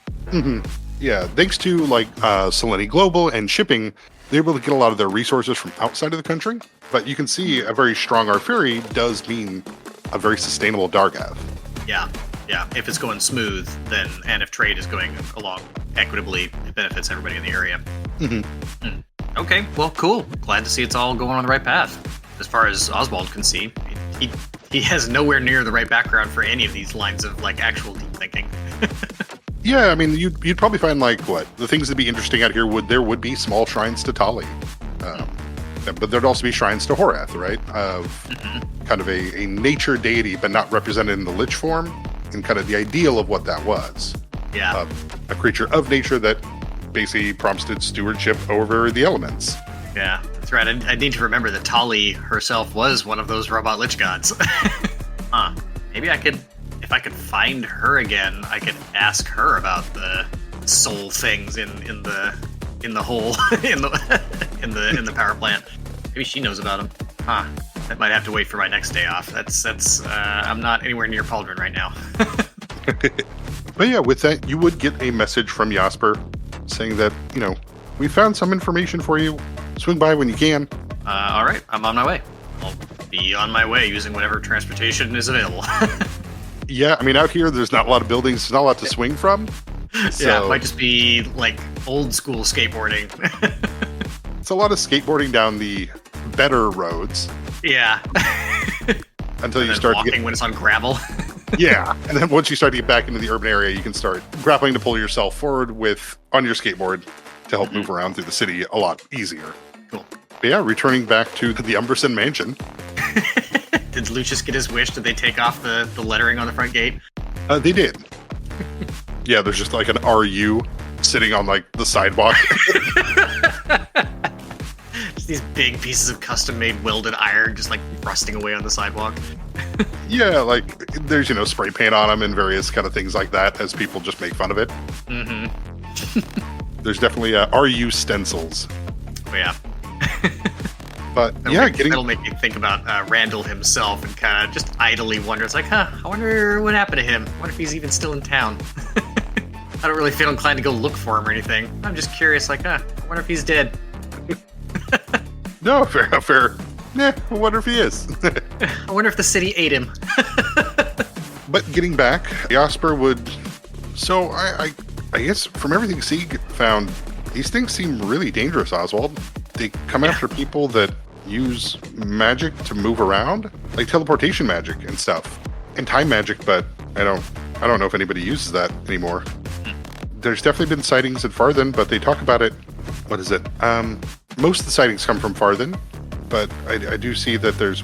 A: Yeah, thanks to like Selene Global and shipping, they're able to get a lot of their resources from outside of the country. But you can see a very strong Arferi does mean a very sustainable Dargath.
C: Yeah. If it's going smooth, then, and if trade is going along equitably, it benefits everybody in the area. Okay, well, cool. Glad to see it's all going on the right path. As far as Oswald can see, he has nowhere near the right background for any of these lines of like actual deep thinking.
A: Yeah, I mean, you'd probably find the things that'd be interesting out here would be small shrines to Tali, but there'd also be shrines to Horath, right? Of kind of a nature deity, but not represented in the lich form, and kind of the ideal of what that was.
C: Yeah,
A: a creature of nature that basically prompted stewardship over the elements.
C: Yeah, that's right. I need to remember that Tali herself was one of those robot lich gods. Maybe if I could find her again, I could ask her about the soul things in the hole in the power plant. Maybe she knows about them. That might have to wait for my next day off. That's I'm not anywhere near Pauldron right now.
A: But yeah, with that, you would get a message from Jasper saying that, we found some information for you. Swing by when you can.
C: All right, I'm on my way. I'll be on my way using whatever transportation is available.
A: Yeah, I mean, out here, there's not a lot of buildings. There's not a lot to swing from. So
C: yeah, it might just be like old school skateboarding.
A: It's a lot of skateboarding down the better roads.
C: Yeah.
A: Until
C: and
A: you
C: then
A: start
C: walking when it's on gravel.
A: Yeah, and then once you start to get back into the urban area, you can start grappling to pull yourself forward on your skateboard to help move around through the city a lot easier.
C: Cool.
A: But yeah, returning back to the Umberson mansion.
C: Did Lucius get his wish? Did they take off the lettering on the front gate?
A: They did. Yeah, there's just like an RU sitting on the sidewalk.
C: Just these big pieces of custom-made welded iron just rusting away on the sidewalk.
A: Yeah, there's, spray paint on them and various kind of things like that as people just make fun of it. There's definitely RU stencils.
C: Oh, yeah.
A: But
C: that'll make me think about Randall himself and kind of just idly wonder. It's I wonder what happened to him. I wonder if he's even still in town. I don't really feel inclined to go look for him or anything. I'm just curious, I wonder if he's dead.
A: No, fair. I wonder if he is.
C: I wonder if the city ate him.
A: But getting back, Jasper would... So, I guess from everything Sieg found, these things seem really dangerous, Oswald. They come after people that use magic to move around, like teleportation magic and stuff, and time magic, but I don't know if anybody uses that anymore. There's definitely been sightings at Farthen, but they talk about it... What is it? Most of the sightings come from Farthen, but I do see that there's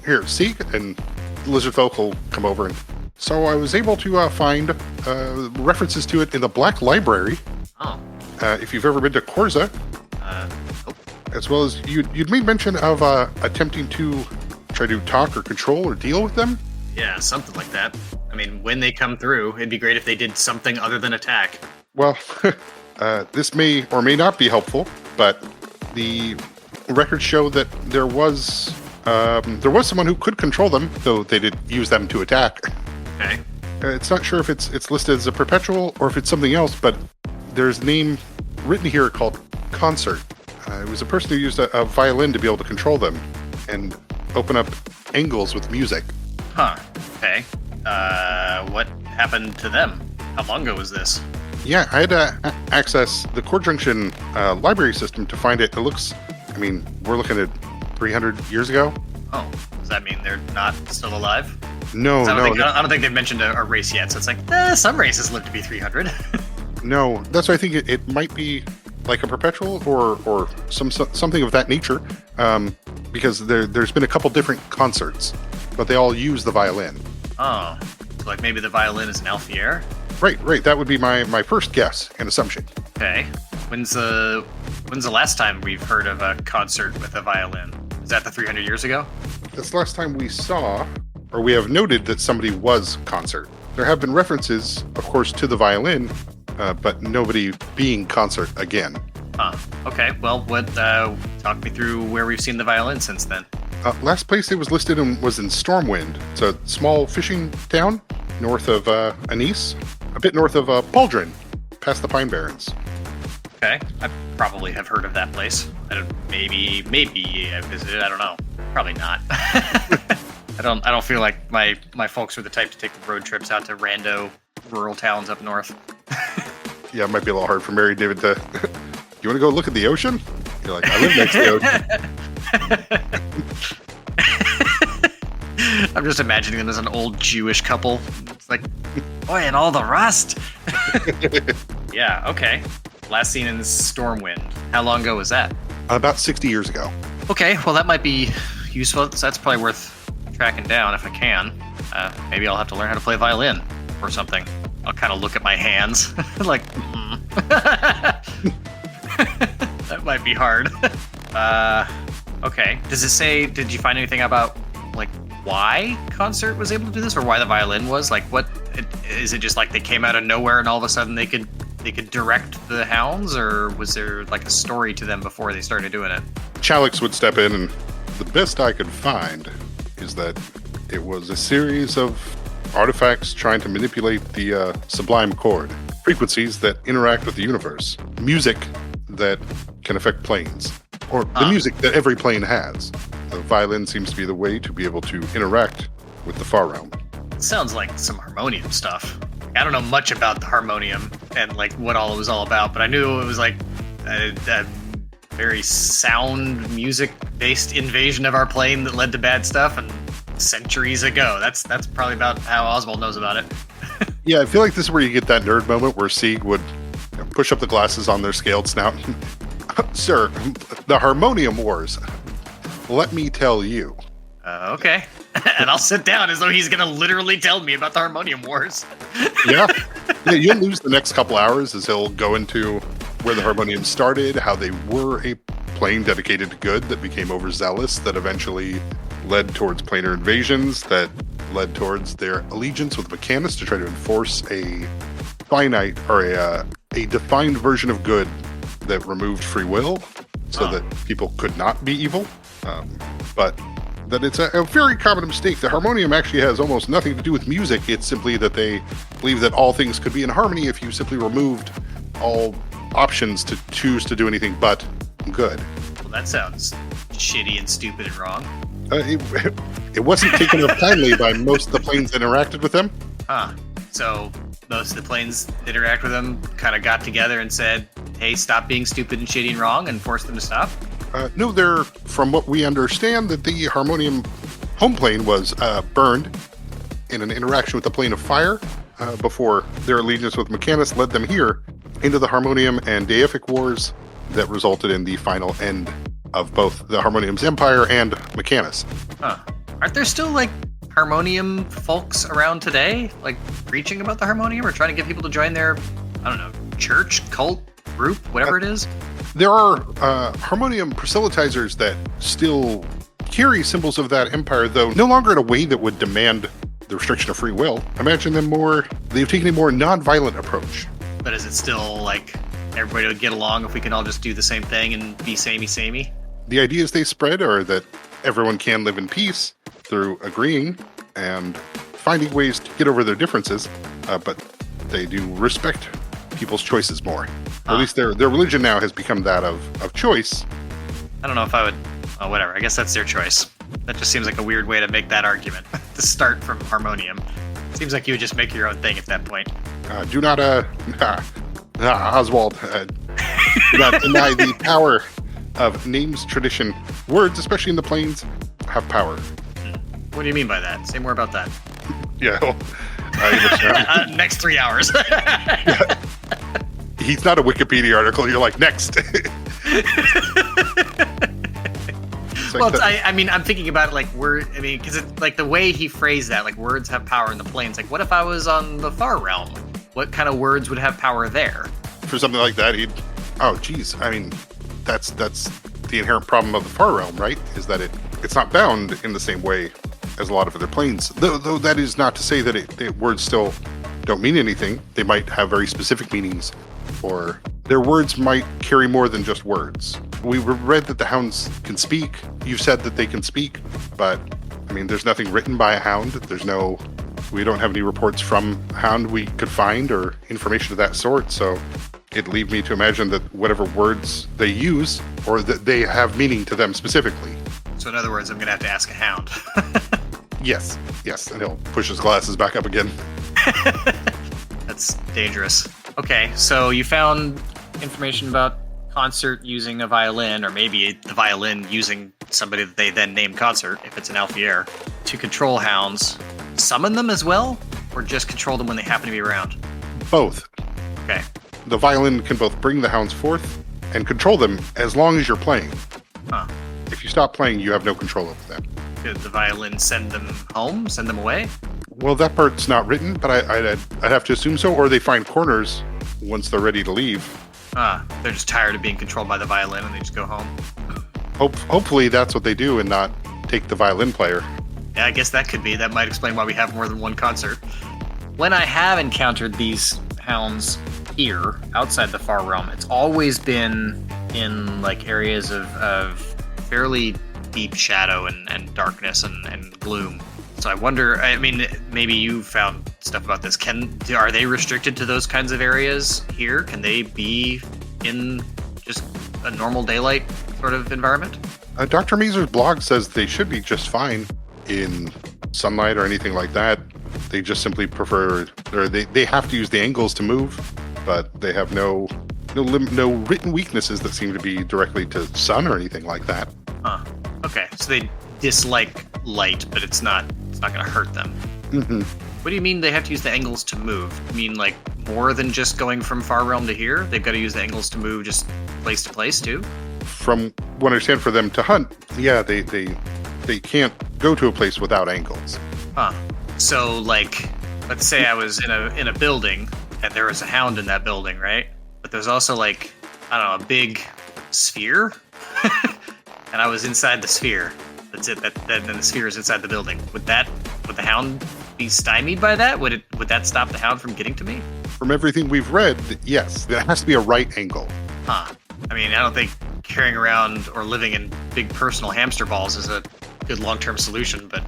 A: here, Sieg and Lizardfolk will come over, and so I was able to find references to it in the Black Library.
C: Oh.
A: If you've ever been to Korza, as well as you'd made mention of attempting to try to talk or control or deal with them.
C: Yeah, something like that. I mean, when they come through, it'd be great if they did something other than attack.
A: Well, this may or may not be helpful, but the records show that there was someone who could control them, though they did use them to attack.
C: Okay.
A: It's not sure if it's listed as a perpetual or if it's something else, but there's a name written here called Concert. It was a person who used a violin to be able to control them and open up angles with music.
C: Huh. Okay. What happened to them? How long ago was this?
A: Yeah, I had to access the Core Junction library system to find it. It looks, we're looking at 300 years ago.
C: Oh, does that mean they're not still alive?
A: No,
C: I don't think they've mentioned a race yet, so it's some races live to be 300.
A: No, that's why I think it might be like a perpetual or something of that nature, because there's been a couple different concerts, but they all use the violin.
C: Oh, so maybe the violin is an Alfier?
A: Right. That would be my first guess and assumption.
C: Okay. When's the last time we've heard of a concert with a violin? Is that the 300 years ago?
A: That's the last time we saw, or we have noted that somebody was concert. There have been references, of course, to the violin, but nobody being concert again.
C: Okay. Well, talk me through where we've seen the violin since then.
A: Last place it was listed in was in Stormwind. It's a small fishing town north of Anise, a bit north of Pauldron, past the Pine Barrens.
C: Okay, I probably have heard of that place. Maybe I visited. I don't know. Probably not. I don't feel like my folks are the type to take road trips out to rando rural towns up north.
A: Yeah, it might be a little hard for Mary David to. You want to go look at the ocean? You're like, I live next to the ocean.
C: I'm just imagining them as an old Jewish couple. It's Boy, and all the rust. Yeah, okay. Last seen in Stormwind. How long ago was that?
A: About 60 years ago.
C: Okay, well that might be useful. So that's probably worth tracking down if I can. Maybe I'll have to learn how to play violin or something. I'll kind of look at my hands like, that might be hard. Okay. Does it say, did you find anything about like why Concert was able to do this or why the violin was? Like what, is it just like they came out of nowhere and all of a sudden they could direct the hounds, or was there like a story to them before they started doing it?
A: Chalix would step in, and the best I could find is that it was a series of artifacts trying to manipulate the sublime chord, frequencies that interact with the universe, music that can affect planes, or the music that every plane has. The violin seems to be the way to be able to interact with the far realm.
C: It sounds like some harmonium stuff. I don't know much about the harmonium and like what all it was all about, but I knew it was like a very sound music-based invasion of our plane that led to bad stuff, and centuries ago. That's probably about how Oswald knows about it.
A: Yeah, I feel like this is where you get that nerd moment where Sieg would push up the glasses on their scaled snout. Sir, the harmonium wars. Let me tell you.
C: Okay. And I'll sit down as though he's going to literally tell me about the harmonium wars.
A: Yeah, you'll lose the next couple hours as he'll go into where the harmonium started, how they were a plane dedicated to good that became overzealous, that eventually led towards planar invasions, that led towards their allegiance with Mechanus to try to enforce a finite or a defined version of good that removed free will so that people could not be evil. But that it's a very common mistake. The harmonium actually has almost nothing to do with music. It's simply that they believe that all things could be in harmony if you simply removed all options to choose to do anything but good.
C: Well, that sounds shitty and stupid and wrong.
A: It wasn't taken up kindly by most of the planes that interacted with them.
C: So most of the planes that interact with them kind of got together and said, hey, stop being stupid and shitty and wrong, and forced them to stop?
A: No, they're, from what we understand, that the harmonium home plane was burned in an interaction with the plane of fire before their allegiance with Mechanus led them here into the harmonium and deific wars that resulted in the final end of both the harmonium's empire and Mechanus.
C: Aren't there still like harmonium folks around today, like preaching about the harmonium or trying to get people to join their, I don't know, church, cult, group, whatever it is?
A: There are harmonium proselytizers that still carry symbols of that empire, though no longer in a way that would demand the restriction of free will. Imagine they've taken a more non-violent approach.
C: But is it still like everybody would get along if we can all just do the same thing and be samey?
A: The ideas they spread are that everyone can live in peace through agreeing and finding ways to get over their differences, but they do respect people's choices more. At least their religion now has become that of choice.
C: I don't know if I would... Oh, whatever. I guess that's their choice. That just seems like a weird way to make that argument, to start from harmonium. Seems like you would just make your own thing at that point.
A: Do not, Oswald, do not deny the power of names, tradition. Words, especially in the planes, have power.
C: What do you mean by that? Say more about that.
A: Yeah.
C: Next 3 hours.
A: He's not a Wikipedia article. You're like, next.
C: Well, I mean, I'm thinking about it like because it's like the way he phrased that, like words have power in the planes. Like, what if I was on the far realm? What kind of words would have power there?
A: For something like that, geez. I mean, that's the inherent problem of the far realm, right? Is that it's not bound in the same way as a lot of other planes. Though that is not to say that words still don't mean anything. They might have very specific meanings, or their words might carry more than just words. We read that the hounds can speak. You've said that they can speak, but I mean, there's nothing written by a hound. We don't have any reports from a hound we could find or information of that sort. So it leads me to imagine that whatever words they use, or that they have meaning to them specifically.
C: So in other words, I'm going to have to ask a hound.
A: Yes, and he'll push his glasses back up again.
C: That's dangerous. Okay, so you found information about Concert using a violin, or maybe the violin using somebody that they then named Concert, if it's an Alfier, to control hounds. Summon them as well? or just control them when they happen to be around?
A: Both.
C: Okay.
A: The violin can both bring the hounds forth and control them as long as you're playing.
C: Huh.
A: If you stop playing, you have no control over them.
C: Did the violin send them home? Send them away?
A: Well, that part's not written, but I'd have to assume so, or they find corners once they're ready to leave.
C: They're just tired of being controlled by the violin and they just go home.
A: Hopefully that's what they do and not take the violin player.
C: Yeah, I guess that could be. That might explain why we have more than one concert. When I have encountered these hounds here, outside the far realm, it's always been in like areas of fairly deep shadow and darkness and gloom. So I wonder, I mean, maybe you found stuff about this. Are they restricted to those kinds of areas here? Can they be in just a normal daylight sort of environment?
A: Dr. Mazer's blog says they should be just fine in sunlight or anything like that. They just simply prefer, or they have to use the angles to move, but they have no written weaknesses that seem to be directly to sun or anything like that.
C: Huh. Okay, so they dislike light, but it's not going to hurt them.
A: Mm-hmm.
C: What do you mean they have to use the angles to move? You mean like more than just going from far realm to here? They've got to use the angles to move just place to place too?
A: From what I understand, for them to hunt, yeah, they can't go to a place without angles.
C: Huh. So like, let's say I was in a building and there was a hound in that building, right? But there's also like, I don't know, a big sphere, and I was inside the sphere. That's it. Then the sphere is inside the building. Would the hound be stymied by that? Would that stop the hound from getting to me?
A: From everything we've read, yes, there has to be a right angle.
C: Huh. I mean, I don't think carrying around or living in big personal hamster balls is a good long-term solution, but...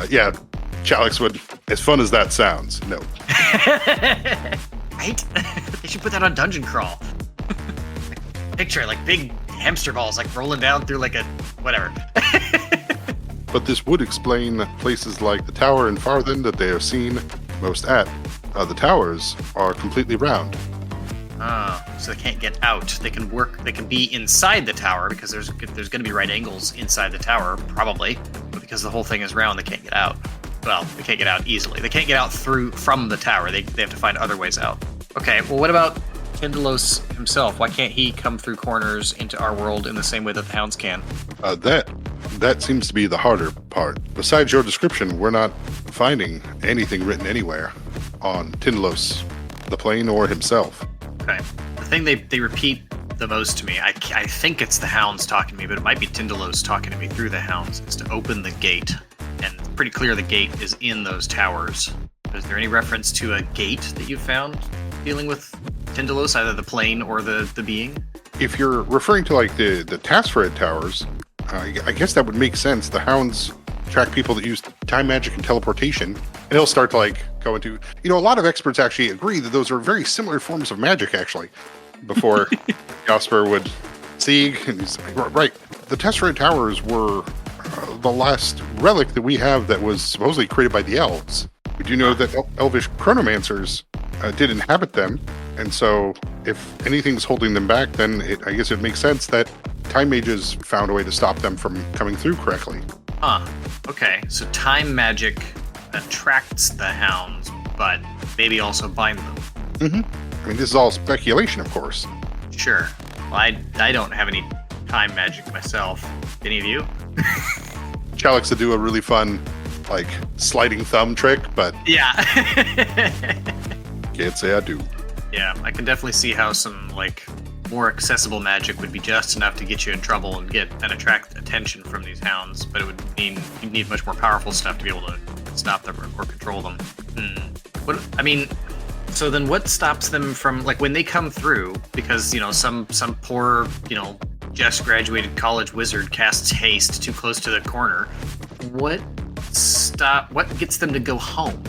A: Yeah, Chalex would, as fun as that sounds, no.
C: Right? They should put that on Dungeon Crawl. Picture, like, big hamster balls, like, rolling down through, like, a... whatever.
A: But this would explain places like the tower in Farthen that they are seen most at. The towers are completely round.
C: Oh, so they can't get out. They can be inside the tower because there's going to be right angles inside the tower, probably. But because the whole thing is round, they can't get out. Well, they can't get out easily. They can't get out from the tower. They have to find other ways out. Okay, well, what about Tyndalos himself? Why can't he come through corners into our world in the same way that the hounds can?
A: That seems to be the harder part. Besides your description, we're not finding anything written anywhere on Tyndalos, the plane, or himself.
C: Okay. The thing they repeat the most to me, I think it's the hounds talking to me, but it might be Tyndalos talking to me through the hounds, is to open the gate. And it's pretty clear the gate is in those towers. Is there any reference to a gate that you found dealing with Tyndalos, either the plane or the being?
A: If you're referring to like the Tasfred towers, I guess that would make sense. The hounds track people that use time magic and teleportation, and it'll start to like go into, a lot of experts actually agree that those are very similar forms of magic actually. Before Jasper would sieg, and he's like, right, the Tasfred towers were the last relic that we have that was supposedly created by the elves. We do know that elvish chronomancers did inhabit them, and so if anything's holding them back, then I guess it makes sense that time mages found a way to stop them from coming through correctly.
C: Huh. Okay, so time magic attracts the hounds, but maybe also bind them.
A: Mm-hmm. I mean, this is all speculation, of course.
C: Sure. Well, I don't have any time magic myself. Any of you?
A: Chalex would do a really fun, like, sliding thumb trick, but...
C: Yeah.
A: Can't say I do.
C: Yeah, I can definitely see how some, like, more accessible magic would be just enough to get you in trouble and attract attention from these hounds, but it would mean you'd need much more powerful stuff to be able to stop them or control them. So then what stops them from, like, when they come through, because, some poor, just graduated college wizard casts haste too close to the corner, what gets them to go home?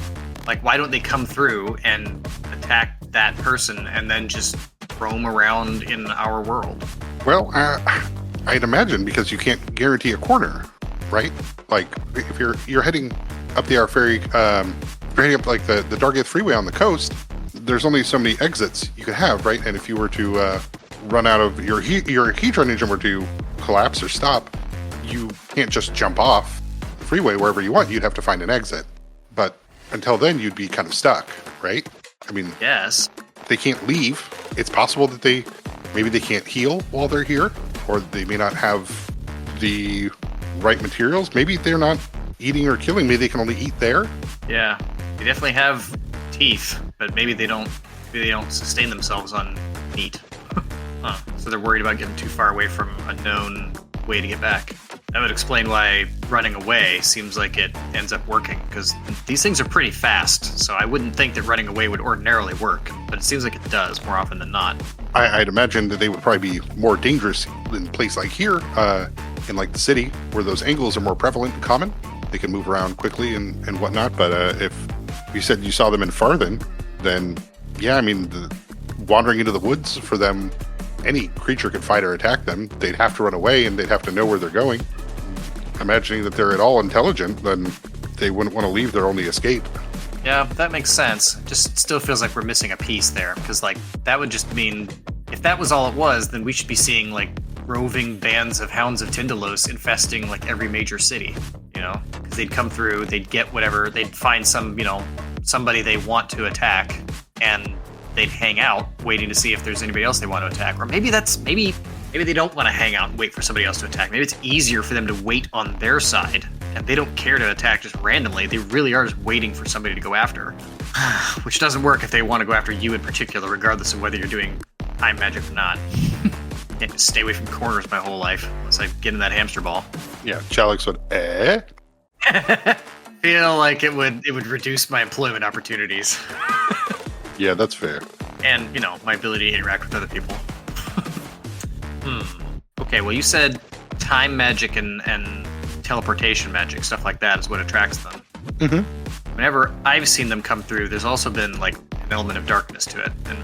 C: Like, why don't they come through and attack that person and then just roam around in our world?
A: Well, I'd imagine because you can't guarantee a corner, right? Like, if you're heading up the Arferi, heading up like the Dargath Freeway on the coast, there's only so many exits you could have, right? And if you were to run out of your Hedron engine were to collapse or stop, you can't just jump off the freeway wherever you want. You'd have to find an exit. But until then, you'd be kind of stuck, right? I mean,
C: Yes.
A: they can't leave. It's possible that maybe they can't heal while they're here, or they may not have the right materials. Maybe they're not eating or killing. Maybe they can only eat there.
C: Yeah. They definitely have teeth, but maybe they don't sustain themselves on meat. Huh. So they're worried about getting too far away from a known way to get back. That would explain why running away seems like it ends up working, because these things are pretty fast, so I wouldn't think that running away would ordinarily work, but it seems like it does more often than not.
A: I'd imagine that they would probably be more dangerous in a place like here, in like the city, where those angles are more prevalent and common. They can move around quickly and whatnot, but if you said you saw them in Farthen, then yeah, I mean, wandering into the woods for them, any creature could fight or attack them. They'd have to run away, and they'd have to know where they're going. Imagining that they're at all intelligent, then they wouldn't want to leave their only escape.
C: Yeah, that makes sense. Just still feels like we're missing a piece there, because like that would just mean if that was all it was, then we should be seeing like roving bands of hounds of Tyndalos infesting like every major city, you know, because they'd come through, they'd get whatever, they'd find some, you know, somebody they want to attack, and they'd hang out waiting to see if there's anybody else they want to attack. Or maybe maybe they don't want to hang out and wait for somebody else to attack. Maybe it's easier for them to wait on their side, and they don't care to attack just randomly. They really are just waiting for somebody to go after. Which doesn't work if they want to go after you in particular, regardless of whether you're doing time magic or not. Can't just stay away from corners my whole life unless I get in that hamster ball.
A: Yeah, Chalix would,
C: Feel like it would reduce my employment opportunities.
A: Yeah, that's fair.
C: And, you know, my ability to interact with other people. Okay, well, you said time magic and teleportation magic, stuff like that is what attracts them.
A: Mm-hmm.
C: Whenever I've seen them come through, there's also been, like, an element of darkness to it. And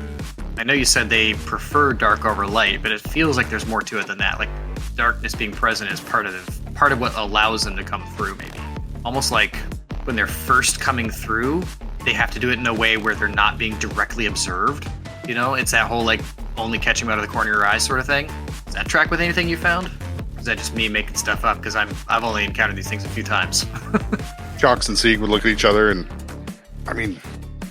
C: I know you said they prefer dark over light, but it feels like there's more to it than that. Like, darkness being present is part of what allows them to come through, maybe. Almost like when they're first coming through, they have to do it in a way where they're not being directly observed. You know, it's that whole, like, only catching them out of the corner of your eye sort of thing. Does that track with anything you found? Or is that just me making stuff up? Because I've only encountered these things a few times.
A: Jox and Sieg would look at each other, and I mean,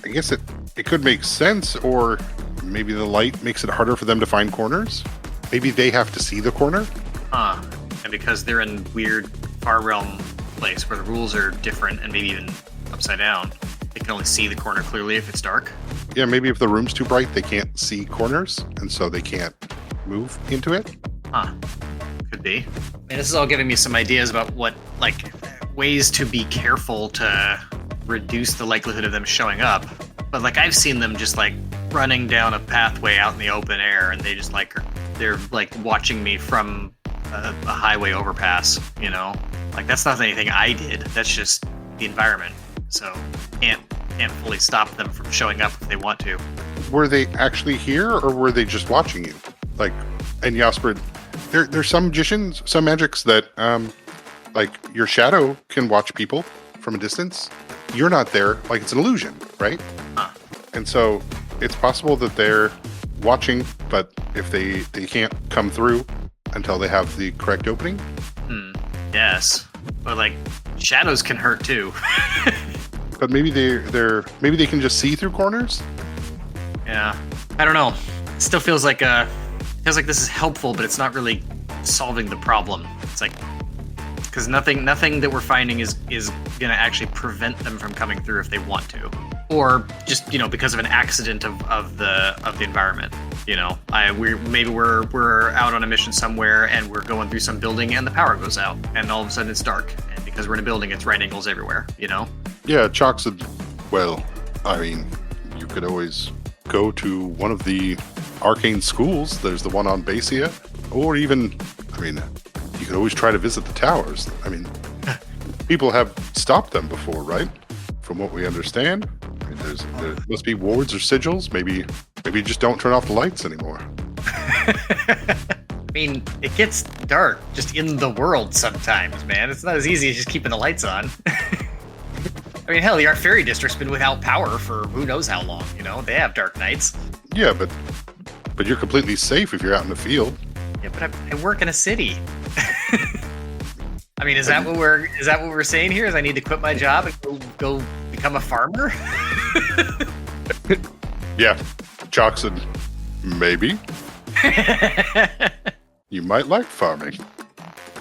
A: I guess it could make sense, or maybe the light makes it harder for them to find corners. Maybe they have to see the corner.
C: And because they're in weird far realm place where the rules are different and maybe even upside down, they can only see the corner clearly if it's dark.
A: Yeah, maybe if the room's too bright, they can't see corners, and so they can't move into it.
C: Could be. I mean, this is all giving me some ideas about what, like, ways to be careful to reduce the likelihood of them showing up. But, like, I've seen them just, like, running down a pathway out in the open air, and they just, like, they're, like, watching me from a highway overpass, you know? Like, that's not anything I did. That's just the environment. So, can't fully stop them from showing up if they want to.
A: Were they actually here, or were they just watching you? Like, and Jasper, there's some magicians, some magics that, like, your shadow can watch people from a distance. You're not there, like, it's an illusion, right? And so, it's possible that they're watching, but if they can't come through until they have the correct opening.
C: Yes. But, like, shadows can hurt, too.
A: But maybe maybe they can just see through corners.
C: Yeah, I don't know. It still feels like this is helpful, but it's not really solving the problem. It's like, because nothing that we're finding is gonna actually prevent them from coming through if they want to, or just, you know, because of an accident of the environment. You know, we're out on a mission somewhere and we're going through some building and the power goes out and all of a sudden it's dark, and because we're in a building, it's right angles everywhere. You know.
A: Yeah, Chalk said, well, I mean, you could always go to one of the arcane schools. There's the one on Basia. Or even, I mean, you could always try to visit the towers. I mean, people have stopped them before, right? From what we understand. I mean, there must be wards or sigils. Maybe you just don't turn off the lights anymore.
C: I mean, it gets dark just in the world sometimes, man. It's not as easy as just keeping the lights on. I mean, hell, the Arferi district's been without power for who knows how long, you know? They have dark nights.
A: Yeah, but you're completely safe if you're out in the field.
C: Yeah, but I work in a city. I mean, is that what we're saying here? Is I need to quit my job and go become a farmer?
A: Yeah, Jackson, maybe. You might like farming.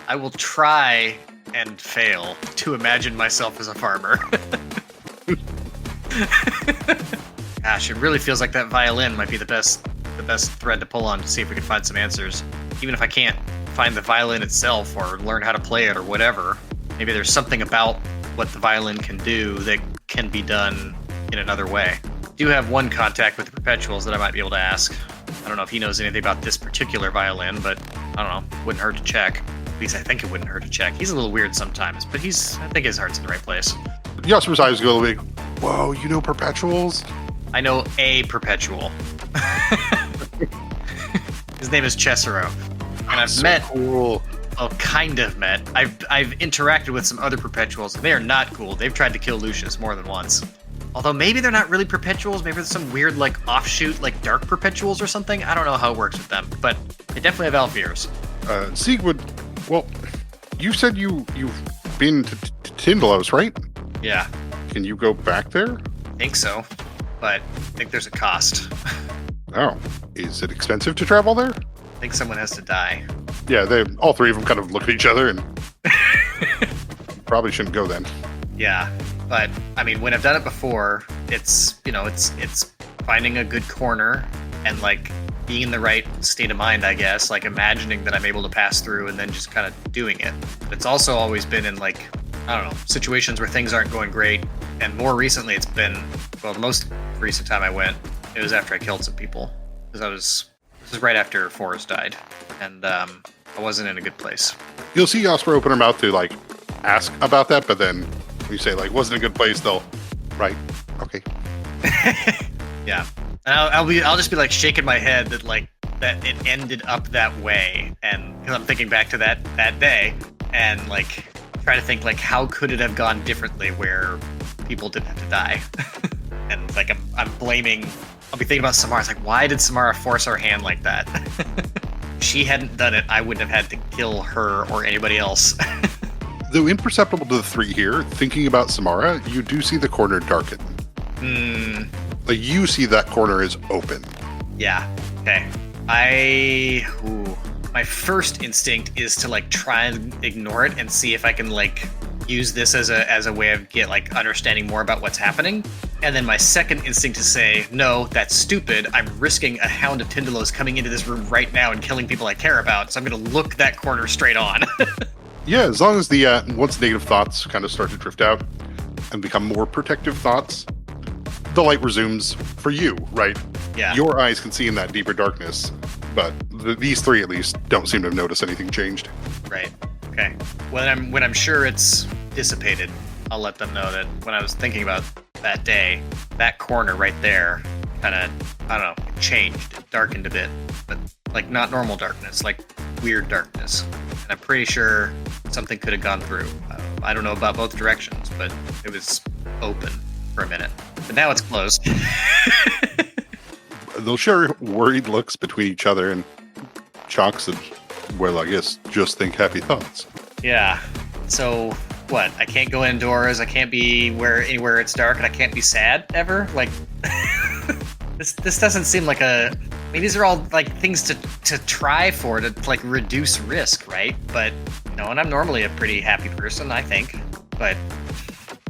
C: I will try and fail to imagine myself as a farmer. Gosh, it really feels like that violin might be the best thread to pull on to see if we can find some answers. Even if I can't find the violin itself or learn how to play it or whatever, maybe there's something about what the violin can do that can be done in another way. I do have one contact with the Perpetuals that I might be able to ask. I don't know if he knows anything about this particular violin, but I don't know, wouldn't hurt to check. At least I think it wouldn't hurt to check. He's a little weird sometimes, but I think his heart's in the right place.
A: Yasper's eyes go a little bit, whoa, you know Perpetuals?
C: I know a Perpetual. His name is Chesero. And I've met,
A: cool.
C: well, kind of met. I've interacted with some other Perpetuals. They are not cool. They've tried to kill Lucius more than once. Although maybe they're not really Perpetuals. Maybe there's some weird, like, offshoot, like, Dark Perpetuals or something. I don't know how it works with them. But they definitely have Alfiers.
A: Siegwood, well, you said you've been to Tindalos, right?
C: Yeah,
A: Can you go back there?
C: I think so. But I think there's a cost.
A: Oh, is it expensive to travel there?
C: I think someone has to die.
A: Yeah, all three of them kind of look at each other and probably shouldn't go then.
C: Yeah, but I mean, when I've done it before, it's finding a good corner and like being in the right state of mind, I guess, like imagining that I'm able to pass through and then just kind of doing it. But it's also always been in like, I don't know, situations where things aren't going great. And more recently, it's been, well, the most recent time I went, it was after I killed some people. Because this is right after Forrest died. And I wasn't in a good place.
A: You'll see Oscar open her mouth to like ask about that, but then when you say like wasn't a good place, they'll, right, okay.
C: Yeah. And I'll just be like shaking my head that it ended up that way. And because I'm thinking back to that day and like trying to think like how could it have gone differently where people didn't have to die. And like I'm blaming, I'll be thinking about Samara. It's like, why did Samara force her hand like that? If she hadn't done it, I wouldn't have had to kill her or anybody else.
A: Though imperceptible to the three here, thinking about Samara, you do see the corner darken. Like you see that corner is open.
C: Yeah. Okay. My first instinct is to like try and ignore it and see if I can like use this as a way of understanding more about what's happening. And then my second instinct to say, no, that's stupid. I'm risking a Hound of Tindalos coming into this room right now and killing people I care about. So I'm going to look that corner straight on.
A: Yeah, as long as the once negative thoughts kind of start to drift out and become more protective thoughts, the light resumes for you, right?
C: Yeah.
A: Your eyes can see in that deeper darkness, but these three at least don't seem to have noticed anything changed.
C: Right. Okay. When I'm sure it's dissipated, I'll let them know that when I was thinking about that day, that corner right there kind of, I don't know, it changed, it darkened a bit, but like not normal darkness, like weird darkness. And I'm pretty sure something could have gone through. I don't know about both directions, but it was open for a minute. But now it's closed.
A: They'll share worried looks between each other, and Chalks and, well, I guess, just think happy thoughts.
C: Yeah. So, what? I can't go indoors, I can't be anywhere it's dark, and I can't be sad ever? Like, this doesn't seem like I mean, these are all, like, things to try for, to, like, reduce risk, right? But, you know, and I'm normally a pretty happy person, I think. But,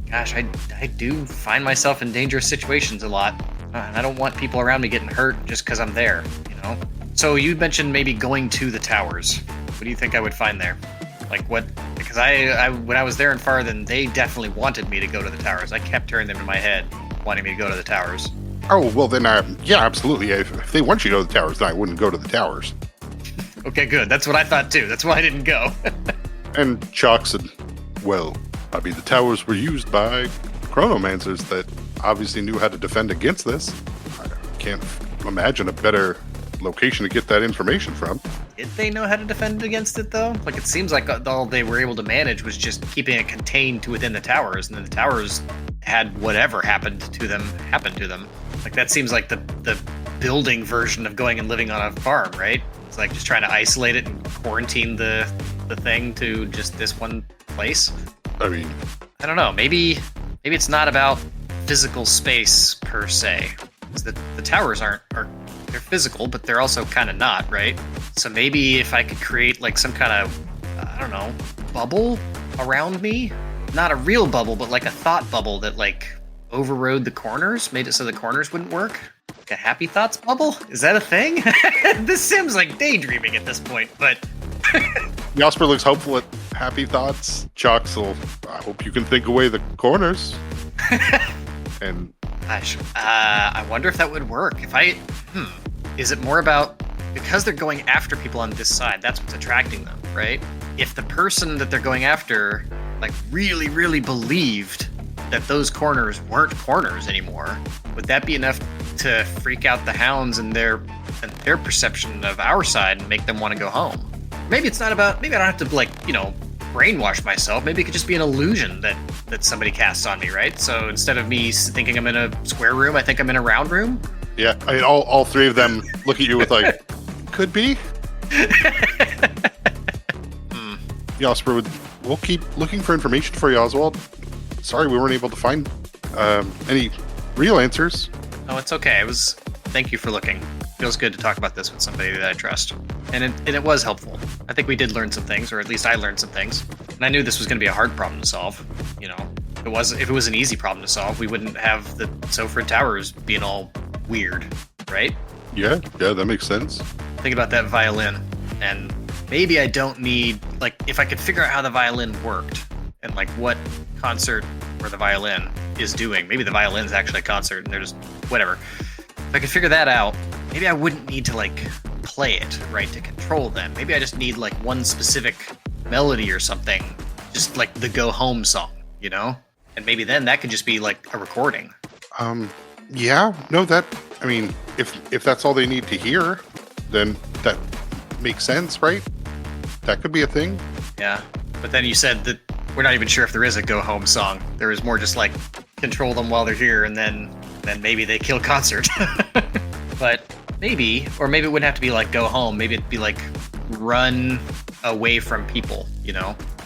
C: gosh, I do find myself in dangerous situations a lot. I don't want people around me getting hurt just because I'm there, you know? So you mentioned maybe going to the towers. What do you think I would find there? Like what? Because I when I was there in Farthen, they definitely wanted me to go to the towers. I kept hearing them in my head, wanting me to go to the towers.
A: Oh, well then, yeah, absolutely. If they want you to go to the towers, then I wouldn't go to the towers.
C: Okay, good. That's what I thought too. That's why I didn't go.
A: And Chalk said, well, I mean, the towers were used by chronomancers that obviously knew how to defend against this. I can't imagine a better location to get that information from.
C: Did they know how to defend against it, though? Like, it seems like all they were able to manage was just keeping it contained to within the towers, and then the towers had whatever happened to them happen to them. Like, that seems like the building version of going and living on a farm, right? It's like just trying to isolate it and quarantine the thing to just this one place.
A: I mean,
C: I don't know. Maybe it's not about physical space per se. The towers they're physical, but they're also kind of not, right? So maybe if I could create like some kind of, I don't know, bubble around me, not a real bubble, but like a thought bubble that like overrode the corners, made it so the corners wouldn't work. Like a happy thoughts bubble? Is that a thing? This seems like daydreaming at this point, but
A: Jasper looks hopeful at happy thoughts. Chalks will, I hope you can think away the corners. And
C: gosh, I wonder if that would work. Is it more about, because they're going after people on this side, that's what's attracting them, right? If the person that they're going after, like, really, really believed that those corners weren't corners anymore, would that be enough to freak out the hounds and their perception of our side and make them want to go home? Maybe it's not about, maybe I don't have to, like, brainwash myself. Maybe it could just be an illusion that somebody casts on me, right? So instead of me thinking I'm in a square room, I think I'm in a round room.
A: yeah, I mean, all three of them look at you with like, could be. Jasper, we'll keep looking for information for you, Oswald. Sorry we weren't able to find any real answers.
C: Oh, it's okay. Thank you for looking. Feels good to talk about this with somebody that I trust. And it was helpful. I think we did learn some things, or at least I learned some things. And I knew this was going to be a hard problem to solve. If it was an easy problem to solve, we wouldn't have the Sofrid Towers being all weird, right?
A: Yeah, that makes sense.
C: Think about that violin, and maybe I don't need, like, if I could figure out how the violin worked, and like what concert where the violin is doing. Maybe the violin's actually a concert, and they're just whatever. If I could figure that out, maybe I wouldn't need to like play it, right, to control them. Maybe I just need like one specific melody or something, just like the Go Home song, And maybe then that could just be like a recording.
A: Yeah, no, if that's all they need to hear, then that makes sense, right? That could be a thing.
C: Yeah, but then you said that we're not even sure if there is a Go Home song. There is more just like control them while they're here, and then maybe they kill concert. But maybe it wouldn't have to be like Go Home. Maybe it'd be like run away from people,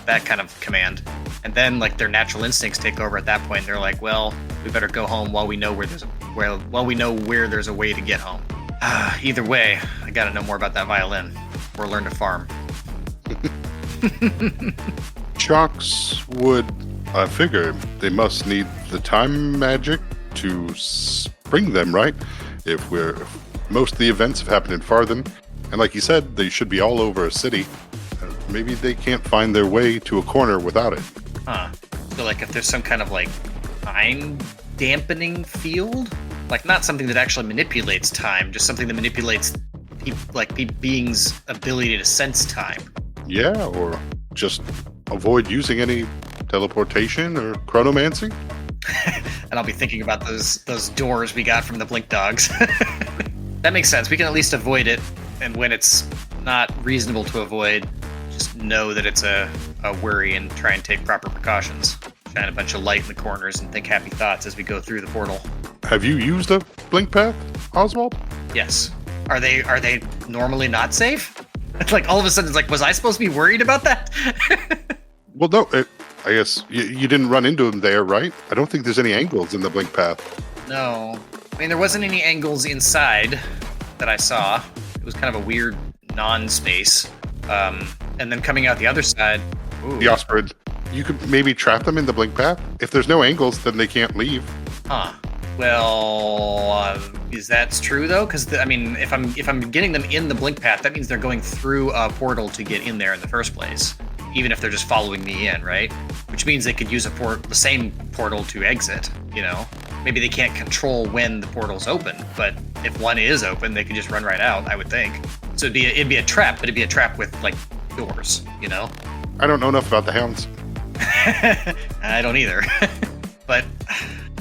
C: that kind of command. And then like their natural instincts take over at that point. They're like, well, we better go home while we know where there's a way to get home. Either way, I gotta know more about that violin or learn to farm.
A: Chalks would, I figure, they must need the time magic to bring them, right? If most of the events have happened in Farthen, and like you said, they should be all over a city. Maybe they can't find their way to a corner without it.
C: So like if there's some kind of like time dampening field, like not something that actually manipulates time, just something that manipulates beings' ability to sense time.
A: Yeah, or just avoid using any teleportation or chronomancy.
C: And I'll be thinking about those doors we got from the Blink Dogs. That makes sense. We can at least avoid it, and when it's not reasonable to avoid, just know that it's a worry and try and take proper precautions. Shine a bunch of light in the corners and think happy thoughts as we go through the portal.
A: Have you used a blink path, Oswald?
C: Yes. Are they normally not safe? Like all of a sudden it's like, was I supposed to be worried about that?
A: Well, no, I guess you didn't run into them there, right? I don't think there's any angles in the blink path.
C: No. I mean, there wasn't any angles inside that I saw. It was kind of a weird non-space. And then coming out the other side... Ooh.
A: The Osprey, you could maybe trap them in the blink path. If there's no angles, then they can't leave.
C: Huh. Well, is that true though? Because if I'm getting them in the blink path, that means they're going through a portal to get in there in the first place, even if they're just following me in, right? Which means they could use the same portal to exit. Maybe they can't control when the portal's open, but if one is open, they could just run right out. I would think. So it'd be a trap, but it'd be a trap with like doors.
A: I don't know enough about the hounds.
C: I don't either. But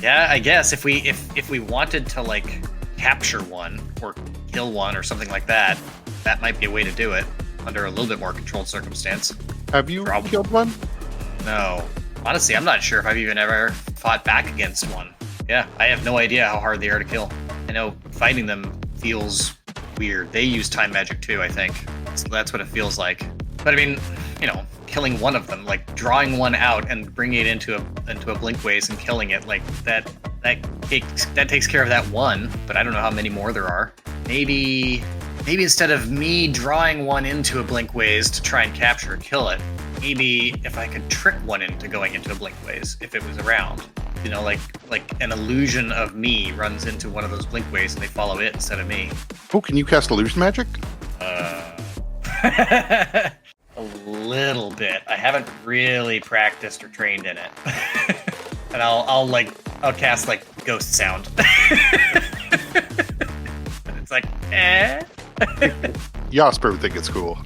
C: yeah, I guess if we wanted to like capture one or kill one or something like that, that might be a way to do it under a little bit more controlled circumstance.
A: Have you killed one?
C: No. Honestly, I'm not sure if I've even ever fought back against one. Yeah, I have no idea how hard they are to kill. I know fighting them feels weird. They use time magic too, I think. So that's what it feels like. But I mean, killing one of them, like drawing one out and bringing it into a blink ways and killing it, like that that takes care of that one, but I don't know how many more there are. Maybe instead of me drawing one into a blink ways to try and capture or kill it, maybe if I could trick one into going into a blink ways, if it was around. You know, like an illusion of me runs into one of those blink ways and they follow it instead of me.
A: Oh, can you cast illusion magic?
C: A little bit. I haven't really practiced or trained in it. And I'll cast like ghost sound. It's like, eh.
A: Jasper would think it's cool.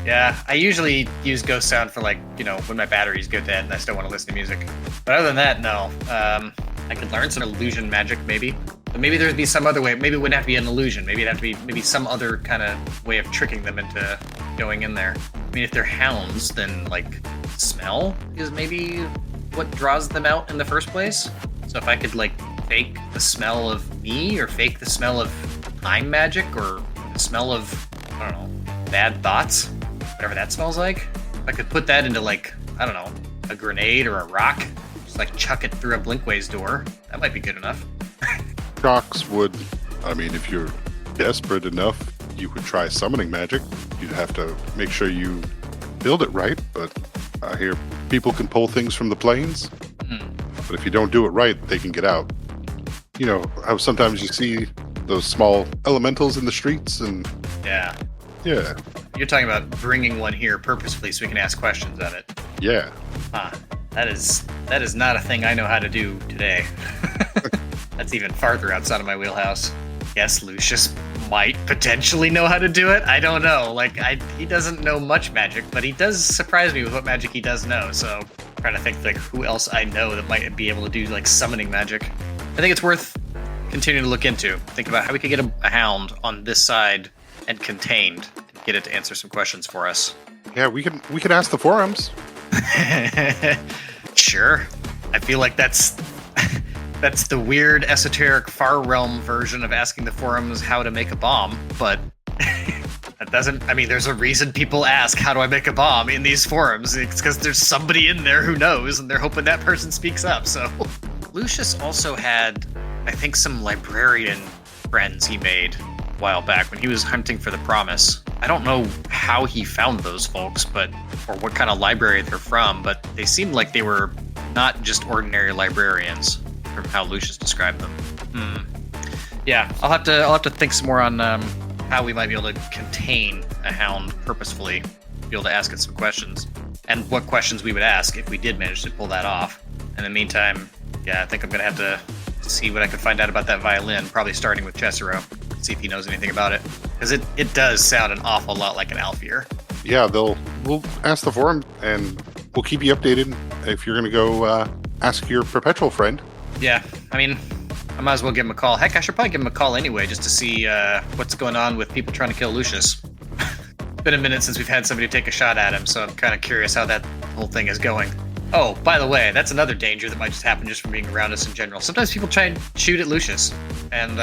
C: Yeah, I usually use ghost sound for like, you know, when my batteries go dead and I still want to listen to music. But other than that, no. I could learn some illusion magic maybe. But maybe there'd be some other way. Maybe it wouldn't have to be an illusion. Maybe it'd have to be some other kind of way of tricking them into going in there. I mean, if they're hounds, then like smell is maybe what draws them out in the first place. So if I could like fake the smell of me or fake the smell of time magic or the smell of, I don't know, bad thoughts, whatever that smells like. If I could put that into like, I don't know, a grenade or a rock, just like chuck it through a Blinkways door, that might be good enough.
A: Shocks would, I mean, if you're desperate enough, you could try summoning magic. You'd have to make sure you build it right, but I hear people can pull things from the planes. But if you don't do it right, they can get out. You know, how sometimes you see those small elementals in the streets and...
C: Yeah.
A: Yeah.
C: You're talking about bringing one here purposefully so we can ask questions of it.
A: Yeah.
C: Huh. That is not a thing I know how to do today. That's even farther outside of my wheelhouse. Yes, Lucius might potentially know how to do it. I don't know. Like, he doesn't know much magic, but he does surprise me with what magic he does know. So, I'm trying to think like who else I know that might be able to do like summoning magic. I think it's worth continuing to look into. Think about how we could get a hound on this side and contained and get it to answer some questions for us.
A: Yeah, we can ask the forums.
C: Sure. I feel like that's the weird, esoteric, far realm version of asking the forums how to make a bomb, but that doesn't... I mean, there's a reason people ask, how do I make a bomb in these forums? It's because there's somebody in there who knows, and they're hoping that person speaks up, so... Lucius also had, I think, some librarian friends he made a while back when he was hunting for the Promise. I don't know how he found those folks, or what kind of library they're from, but they seemed like they were not just ordinary librarians, from how Lucius described them. Yeah, I'll have to think some more on how we might be able to contain a hound purposefully, be able to ask it some questions, and what questions we would ask if we did manage to pull that off. In the meantime, yeah, I think I'm gonna have to see what I can find out about that violin, probably starting with Cesaro, see if he knows anything about it, because it does sound an awful lot like an Alfear.
A: Yeah, we'll ask the forum, and we'll keep you updated if you're gonna go ask your perpetual friend.
C: Yeah, I mean, I might as well give him a call. Heck, I should probably give him a call anyway, just to see what's going on with people trying to kill Lucius. It's been a minute since we've had somebody take a shot at him, so I'm kind of curious how that whole thing is going. Oh, by the way, that's another danger that might just happen just from being around us in general. Sometimes people try and shoot at Lucius, and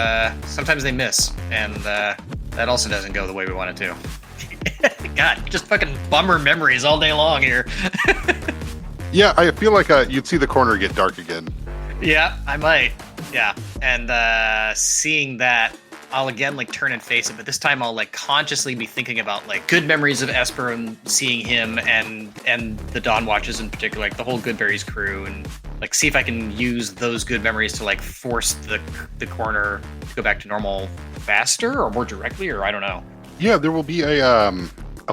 C: sometimes they miss, and that also doesn't go the way we want it to. God, just fucking bummer memories all day long here.
A: Yeah, I feel like you'd see the corner get dark again.
C: Yeah, I might. Yeah, and seeing that, I'll again like turn and face it, but this time I'll like consciously be thinking about like good memories of Esper and seeing him and the Dawn Watches in particular, like the whole Goodberry's crew, and like see if I can use those good memories to like force the corner to go back to normal faster or more directly, or I don't know.
A: Yeah, there will be a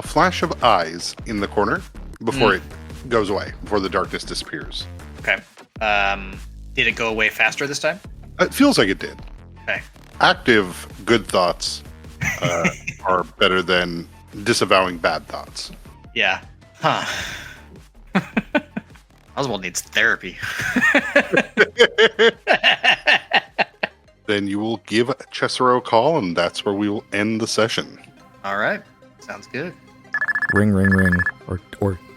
A: flash of eyes in the corner before it goes away, before the darkness disappears.
C: Okay. Did it go away faster this time?
A: It feels like it did.
C: Okay.
A: Active good thoughts are better than disavowing bad thoughts.
C: Yeah. Huh. Oswald needs therapy.
A: Then you will give Cesaro a call, and that's where we will end the session.
C: All right. Sounds good.
D: Ring, ring, ring, or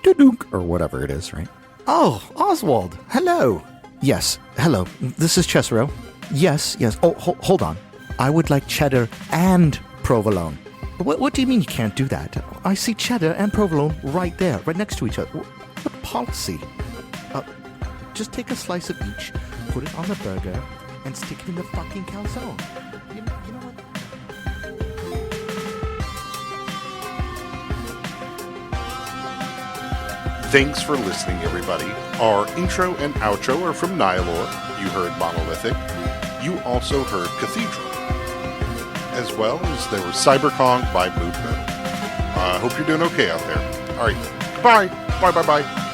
D: doo-dook, or whatever it is, right? Oh, Oswald, hello. Yes, hello. This is Cesaro. Yes. Oh, hold on. I would like cheddar and provolone. What do you mean you can't do that? I see cheddar and provolone right there, right next to each other. What policy? Just take a slice of each. put it on the burger, and stick it in the fucking calzone. You know what?
A: Thanks for listening, everybody. Our intro and outro are from Nihilor. You heard Monolithic. You also heard Cathedral. As well as there was Cyberkong by Mood Metal. I hope you're doing okay out there. All right. Bye. Bye.